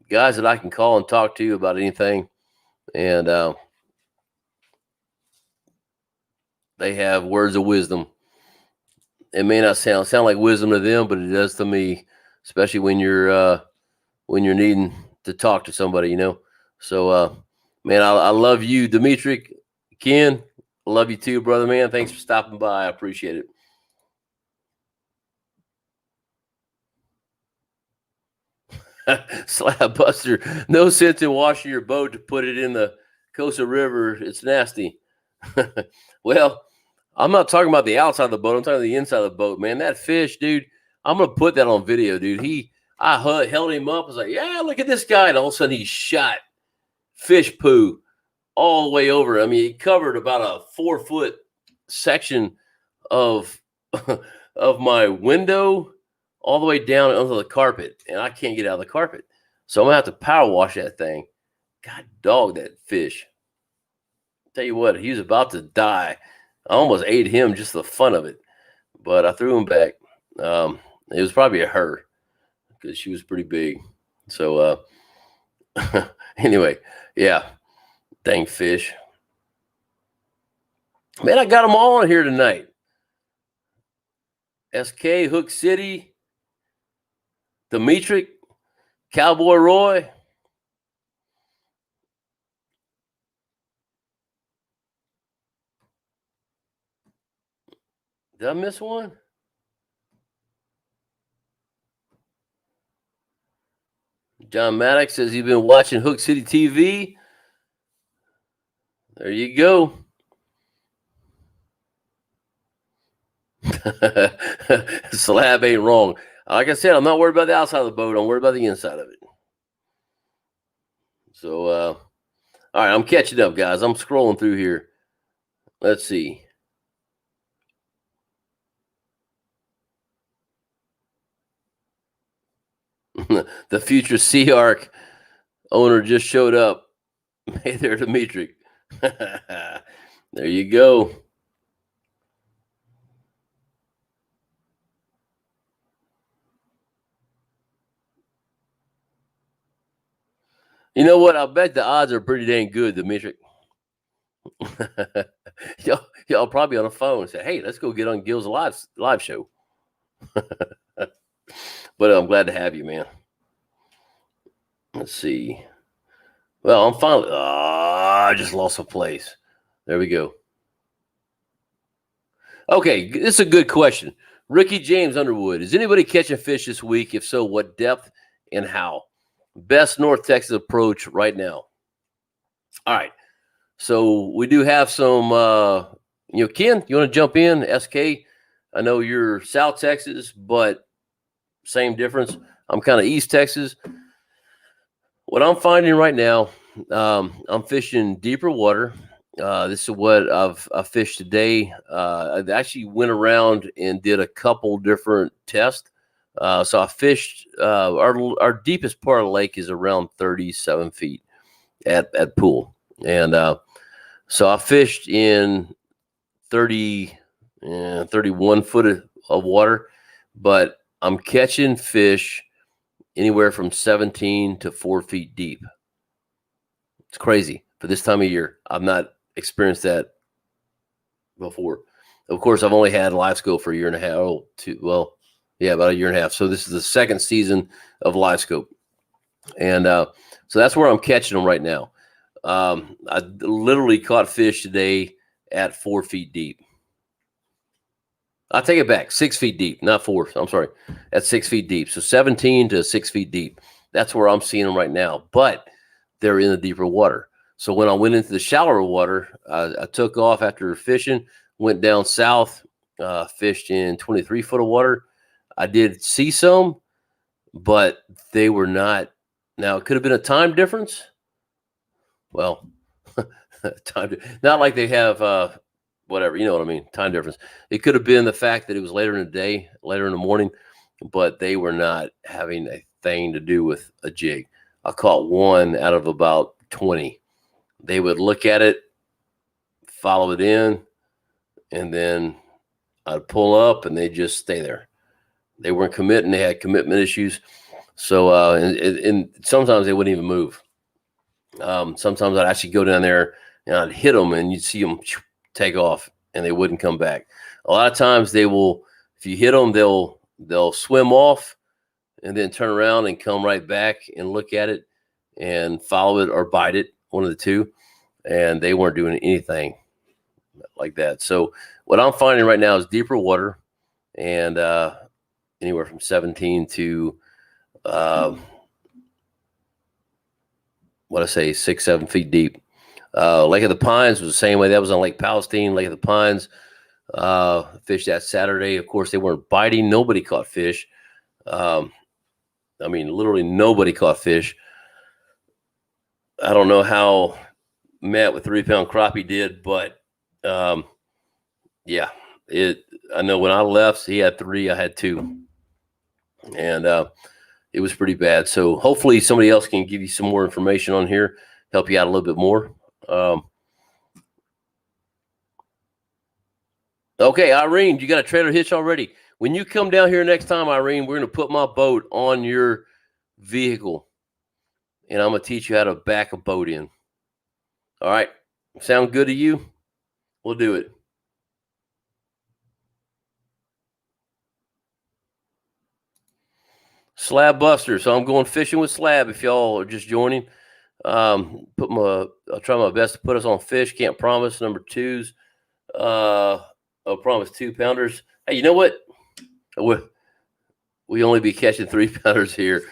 Guys that I can call and talk to about anything. And they have words of wisdom. It may not sound like wisdom to them, but it does to me, especially when you're needing to talk to somebody, you know. So man, I love you, Dimitri. Ken, I love you too, brother, man. Thanks for stopping by. I appreciate it. Slab Buster, no sense in washing your boat to put it in the Costa River. It's nasty. Well, I'm not talking about the outside of the boat. I'm talking the inside of the boat, man. That fish, dude, I'm going to put that on video, dude. I held him up. I was like, yeah, look at this guy. And all of a sudden he shot fish poo all the way over. I mean, he covered about a 4-foot section of, of my window all the way down onto the carpet. And I can't get out of the carpet. So I'm going to have to power wash that thing. God dog, that fish. Tell you what, he was about to die. I almost ate him just the fun of it, but I threw him back. It was probably a her because she was pretty big. So anyway, yeah, dang fish. Man, I got them all on here tonight. SK, Hook City, Dimitri, Cowboy Roy. Did I miss one? John Maddox says he's been watching Hook City TV. There you go. Slab ain't wrong. Like I said, I'm not worried about the outside of the boat. I'm worried about the inside of it. So, all right, I'm catching up, guys. I'm scrolling through here. Let's see. The future Sea Arc owner just showed up. Hey there, Dimitri. There you go. You know what? I bet the odds are pretty dang good, Dimitri. y'all probably on the phone and say, "Hey, let's go get on Gil's live show." But I'm glad to have you, man. Let's see. Well, I'm finally. I just lost a place. There we go. Okay, this is a good question. Ricky James Underwood. Is anybody catching fish this week? If so, what depth and how? Best North Texas approach right now. All right. So we do have some, Ken, you want to jump in? SK, I know you're South Texas, but same difference. I'm kind of East Texas. What I'm finding right now, I'm fishing deeper water. This is what I've fished today. I actually went around and did a couple different tests. So I fished, our deepest part of the lake is around 37 feet at pool. And so I fished in 31 foot of water, but I'm catching fish anywhere from 17 to 4 feet deep. It's crazy for this time of year. I've not experienced that before. Of course, I've only had live scope for a year and a half. About a year and a half. So this is the second season of live scope, and so that's where I'm catching them right now. I literally caught fish today at 4 feet deep. I'll take it back, 6 feet deep, not 4. I'm sorry, at 6 feet deep. So 17 to 6 feet deep. That's where I'm seeing them right now. But they're in the deeper water. So when I went into the shallower water, I took off after fishing, went down south, fished in 23 foot of water. I did see some, but they were not. Now, it could have been a time difference. Well, not like they have whatever, you know what I mean, time difference. It could have been the fact that it was later in the day, later in the morning, but they were not having a thing to do with a jig. I caught one out of about 20. They would look at it, follow it in, and then I'd pull up and they'd just stay there. They weren't committing. They had commitment issues. So, and sometimes they wouldn't even move. Sometimes I'd actually go down there and I'd hit them and you'd see them take off and they wouldn't come back. A lot of times they will, if you hit them, they'll swim off and then turn around and come right back and look at it and follow it or bite it, one of the two. And they weren't doing anything like that. So what I'm finding right now is deeper water and anywhere from 17 to 6, 7 feet deep. Lake of the Pines was the same way. That was on Lake Palestine. Lake of the Pines, fished that Saturday. Of course, they weren't biting. Nobody caught fish. Literally nobody caught fish. I don't know how Matt with 3-pound crappie did, but I know when I left, he had 3, I had 2, and it was pretty bad. So hopefully somebody else can give you some more information on here, help you out a little bit more. Okay, Irene, you got a trailer hitch already. When you come down here next time, Irene, we're going to put my boat on your vehicle, and I'm going to teach you how to back a boat in. All right. Sound good to you? We'll do it. Slab Buster. So I'm going fishing with Slab if y'all are just joining. I'll try my best to put us on fish. Can't promise number 2s. I'll promise 2-pounders. Hey, you know what? We only be catching 3-pounders here.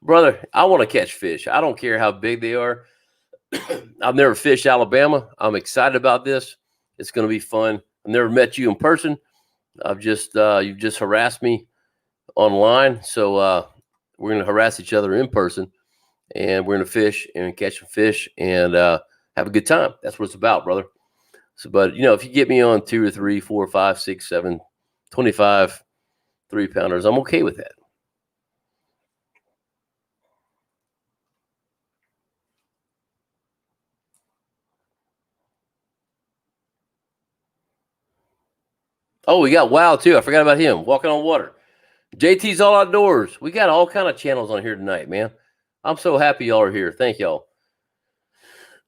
Brother, I want to catch fish. I don't care how big they are. I've never fished Alabama. I'm excited about this. It's going to be fun. I've never met you in person. You've just harassed me online. So we're going to harass each other in person, and we're going to fish and catch some fish and have a good time. That's what it's about, brother. So, but if you get me on 2 or 3, 4, 5, 6, 7, 25 3-pounders, I'm okay with that. Oh, we got Wow too. I forgot about him. Walking on Water. JT's All Outdoors. We got all kind of channels on here tonight, man. I'm so happy y'all are here. Thank y'all.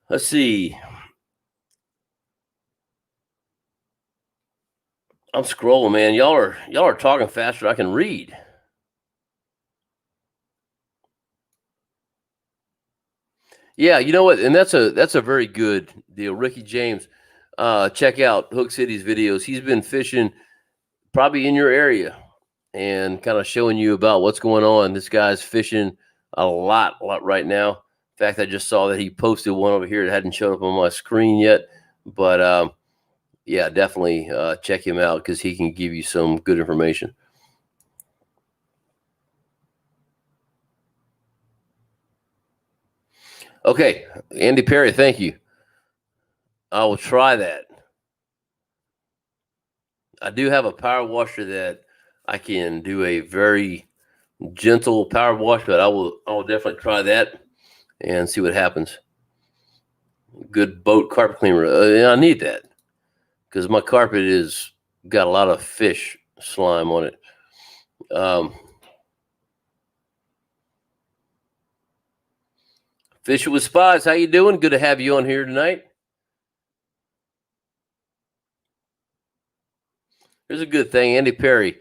Let's see. I'm scrolling, man. Y'all are talking faster than I can read. Yeah, you know what? And that's a very good deal. Ricky James, check out Hook City's videos. He's been fishing probably in your area and kind of showing you about what's going on. This guy's fishing a lot right now. In fact, I just saw that he posted one over here that hadn't showed up on my screen yet. But yeah, definitely check him out because he can give you some good information. Okay, Andy Perry, thank you. I will try that. I do have a power washer that I can do a very gentle power wash, but I will definitely try that and see what happens. Good boat carpet cleaner. I need that because my carpet is got a lot of fish slime on it. Fishing with Spies, how you doing? Good to have you on here tonight. Here's a good thing. Andy Perry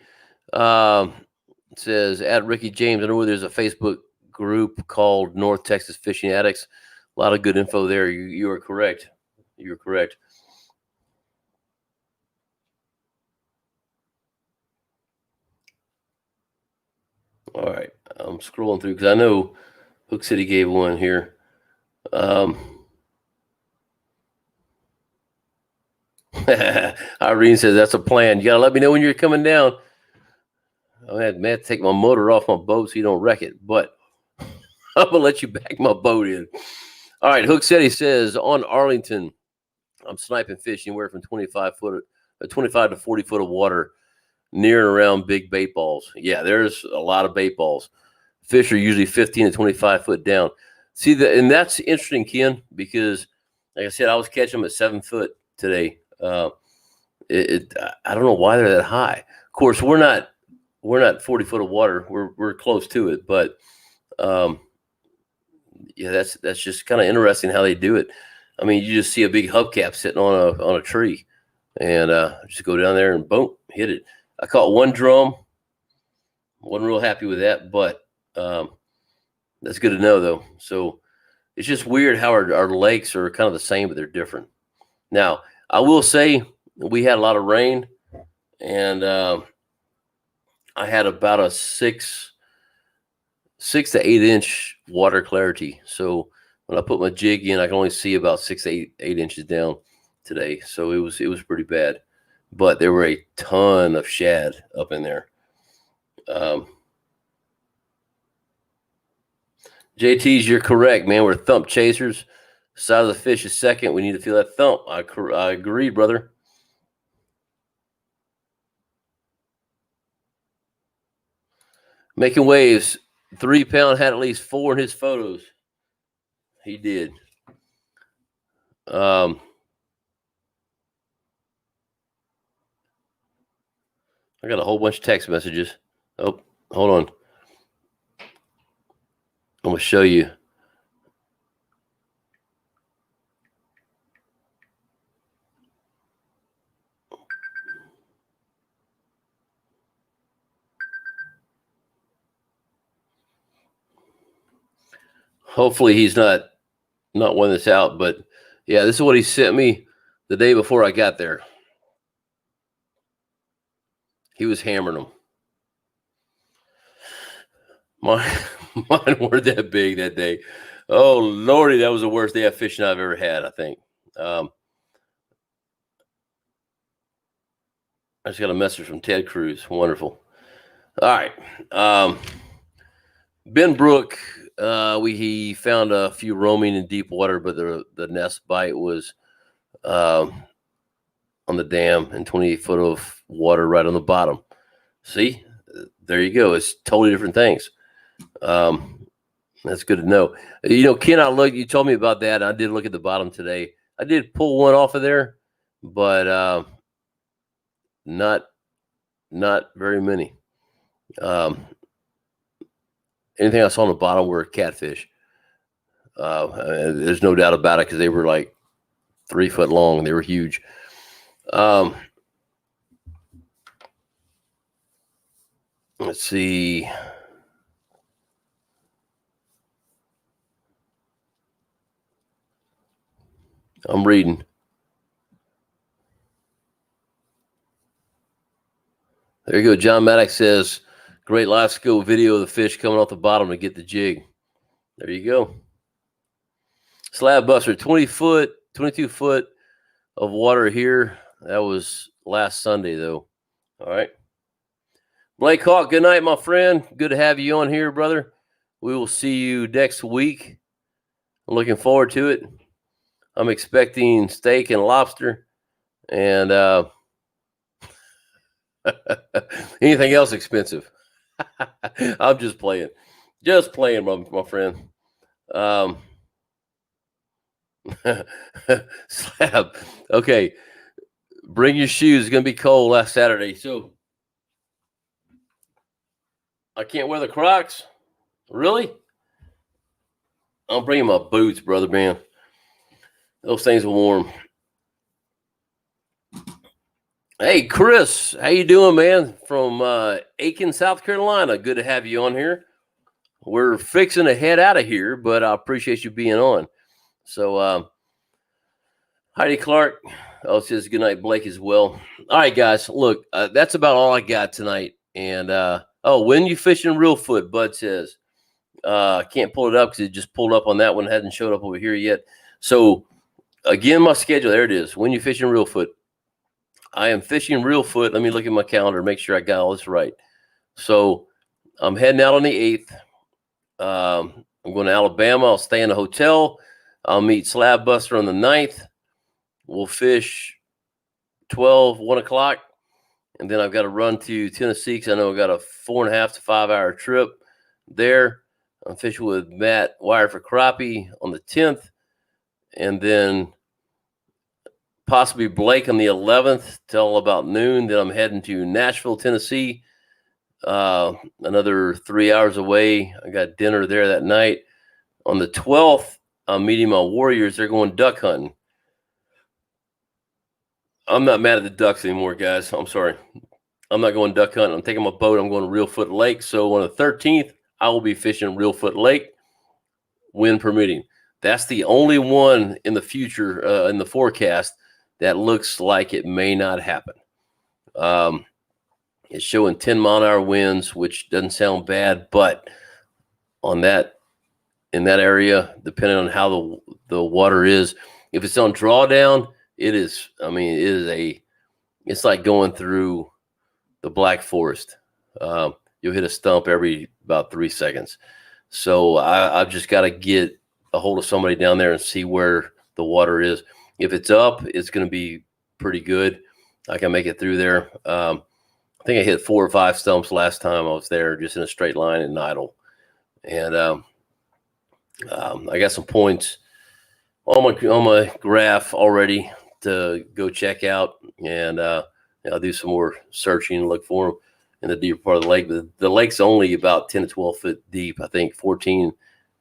says, at Ricky James, I know there's a Facebook group called North Texas Fishing Addicts. A lot of good info there. You are correct. You're correct. All right. I'm scrolling through because I know Hook City gave one here. Irene says, that's a plan. You got to let me know when you're coming down. I had to take my motor off my boat so you don't wreck it, but I'm going to let you back my boat in. All right. Hook City says, on Arlington, I'm sniping fish anywhere from 25 to 40 foot of water near and around big bait balls. Yeah, there's a lot of bait balls. Fish are usually 15 to 25 foot down. See, and that's interesting, Ken, because like I said, I was catching them at 7 foot today. I don't know why they're that high. Of course, we're not 40 foot of water. We're close to it, but yeah, that's just kind of interesting how they do it. I mean, you just see a big hubcap sitting on a tree, and just go down there and boom, hit it. I caught one drum. Wasn't real happy with that, but that's good to know though. So it's just weird how our lakes are kind of the same, but they're different. Now, I will say we had a lot of rain, and I had about a 6 to 8 inch water clarity. So when I put my jig in, I can only see about 6 to 8 inches down today. So it was pretty bad, but there were a ton of shad up in there. JT's, you're correct, man. We're thump chasers. Size of the fish is second. We need to feel that thump. I agree, brother. Making waves. 3 pound had at least 4 in his photos. He did. I got a whole bunch of text messages. Oh, hold on. I'm going to show you. Hopefully he's not one that's out, but yeah, this is what he sent me the day before I got there. He was hammering them. Mine weren't that big that day. Oh Lordy, that was the worst day of fishing I've ever had, I think. I just got a message from Ted Cruz. Wonderful. All right. Ben Brook, he found a few roaming in deep water, but the nest bite was on the dam and 28 foot of water right on the bottom. See, there you go. It's totally different things. That's good to know. You know, Ken, you told me about that. I did look at the bottom today. I did pull one off of there, but not very many. Anything I saw on the bottom were catfish. There's no doubt about it because they were like 3 foot long. They were huge. Let's see. I'm reading. There you go. John Maddox says, great live skill video of the fish coming off the bottom to get the jig. There you go. Slab buster, 22 foot of water here. That was last Sunday, though. All right. Blake Hawk, good night, my friend. Good to have you on here, brother. We will see you next week. I'm looking forward to it. I'm expecting steak and lobster and anything else expensive. I'm just playing. Just playing, my friend. Slab. Okay. Bring your shoes. It's going to be cold last Saturday. So I can't wear the Crocs. Really? I'm bringing my boots, brother, man. Those things are warm. Hey, Chris, how you doing, man? From Aiken, South Carolina. Good to have you on here. We're fixing to head out of here, but I appreciate you being on. So, Heidi Clark. Oh, it says good night, Blake, as well. All right, guys. Look, that's about all I got tonight. And when you fishing real foot, Bud says. Can't pull it up because it just pulled up on that one. It hasn't showed up over here yet. So, again, my schedule. There it is. When you fishing real foot. I am fishing real foot. Let me look at my calendar, make sure I got all this right. So I'm heading out on the 8th. I'm going to Alabama. I'll stay in a hotel. I'll meet Slab Buster on the 9th. We'll fish 1 o'clock. And then I've got to run to Tennessee because I know I've got a 4.5 to 5 hour trip there. I'm fishing with Matt Wire for Crappie on the 10th. And then possibly Blake on the 11th till about noon. Then I'm heading to Nashville, Tennessee. Another 3 hours away. I got dinner there that night. On the 12th, I'm meeting my Warriors. They're going duck hunting. I'm not mad at the ducks anymore, guys. I'm sorry. I'm not going duck hunting. I'm taking my boat. I'm going to Reelfoot Lake. So on the 13th, I will be fishing Reelfoot Lake, wind permitting. That's the only one in the future, in the forecast, that looks like it may not happen. It's showing 10-mile-an-hour winds, which doesn't sound bad, but in that area, depending on how the water is, if it's on drawdown, it is. I mean, it's like going through the Black Forest. You'll hit a stump every about 3 seconds. So I've just got to get a hold of somebody down there and see where the water is. If it's up, it's going to be pretty good. I can make it through there. I think I hit 4 or 5 stumps last time I was there, just in a straight line and idle. And I got some points on my graph already to go check out, and I'll do some more searching and look for them in the deeper part of the lake. But the lake's only about 10 to 12 foot deep. I think 14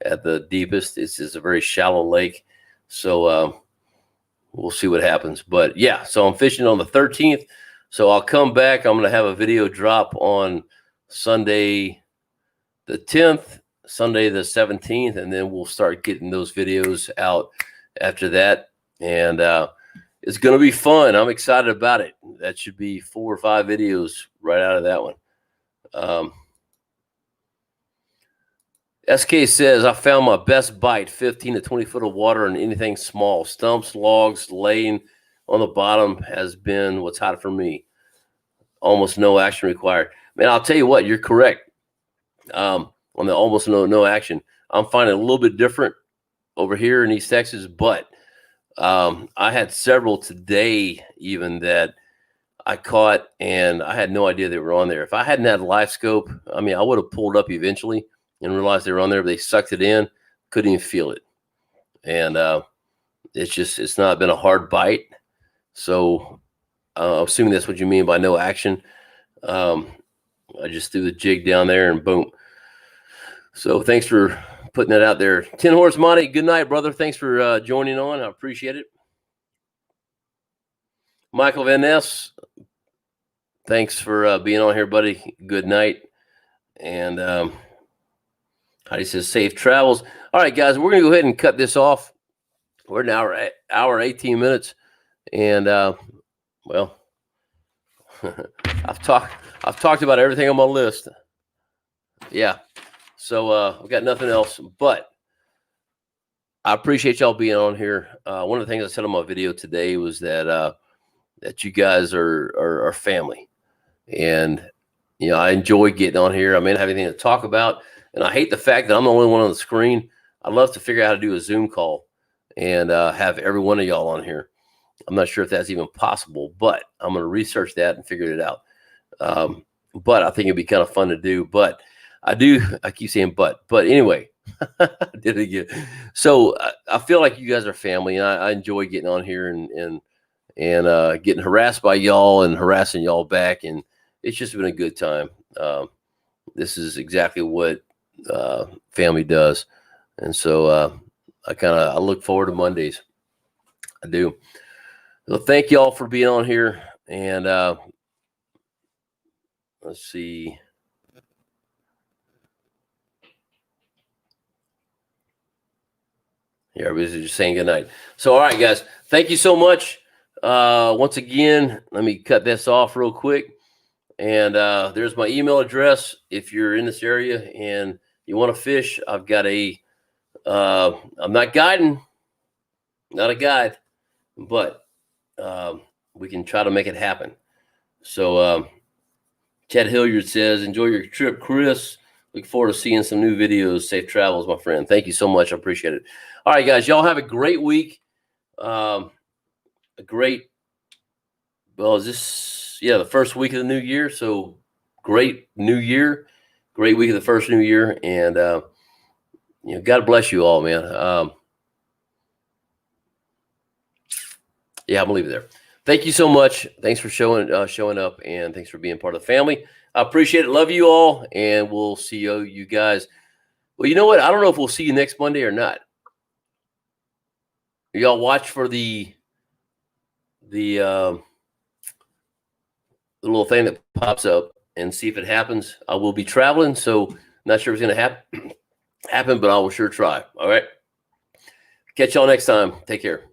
at the deepest. It's a very shallow lake. So we'll see what happens. But yeah, so I'm fishing on the 13th. So I'll come back. I'm going to have a video drop on Sunday the 10th, Sunday the 17th, and then we'll start getting those videos out after that. And it's going to be fun. I'm excited about it. That should be 4 or 5 videos right out of that one. SK says, I found my best bite, 15 to 20 foot of water and anything small. Stumps, logs, laying on the bottom has been what's hot for me. Almost no action required. Man, I'll tell you what, you're correct. On the almost no action. I'm finding it a little bit different over here in East Texas, but I had several today even that I caught, and I had no idea they were on there. If I hadn't had a live scope, I mean, I would have pulled up eventually and realized they were on there, but they sucked it in, couldn't even feel it. And it's not been a hard bite. So I'm assuming that's what you mean by no action. I just threw the jig down there and boom. So thanks for putting that out there. 10 Horse Monty, good night, brother. Thanks for joining on. I appreciate it. Michael Van Ness, thanks for being on here, buddy. Good night. And Heidi says safe travels. All right, guys, we're going to go ahead and cut this off. We're an hour 18 minutes. And, well, I've talked about everything on my list. Yeah. So I've got nothing else, but I appreciate y'all being on here. One of the things I said on my video today was that you guys are family, and I enjoy getting on here. I may not have anything to talk about, and I hate the fact that I'm the only one on the screen. I'd love to figure out how to do a Zoom call and have every one of y'all on here. I'm not sure if that's even possible, but I'm going to research that and figure it out. But I think it'd be kind of fun to do. But I keep saying but anyway, I did it again. So I feel like you guys are family, and I enjoy getting on here and getting harassed by y'all and harassing y'all back. And it's just been a good time. This is exactly what family does. And so I look forward to Mondays. I do. So thank y'all for being on here, And let's see. Yeah, everybody's just saying good night. So, all right, guys, thank you so much. Once again, let me cut this off real quick. And there's my email address. If you're in this area and you want to fish, I've got I'm not guiding, not a guide, but we can try to make it happen. So Chad Hilliard says, enjoy your trip, Chris. Look forward to seeing some new videos. Safe travels, my friend. Thank you so much. I appreciate it. All right, guys, y'all have a great week. Well, is this, the first week of the new year. So great new year, great week of the first new year. And, God bless you all, man. I'm gonna leave it there. Thank you so much. Thanks for showing up, and thanks for being part of the family. I appreciate it. Love you all, and we'll see you guys. Well, you know what? I don't know if we'll see you next Monday or not. Y'all watch for the little thing that pops up and see if it happens. I will be traveling, so not sure if it's going to happen, but I will sure try. All right. Catch y'all next time. Take care.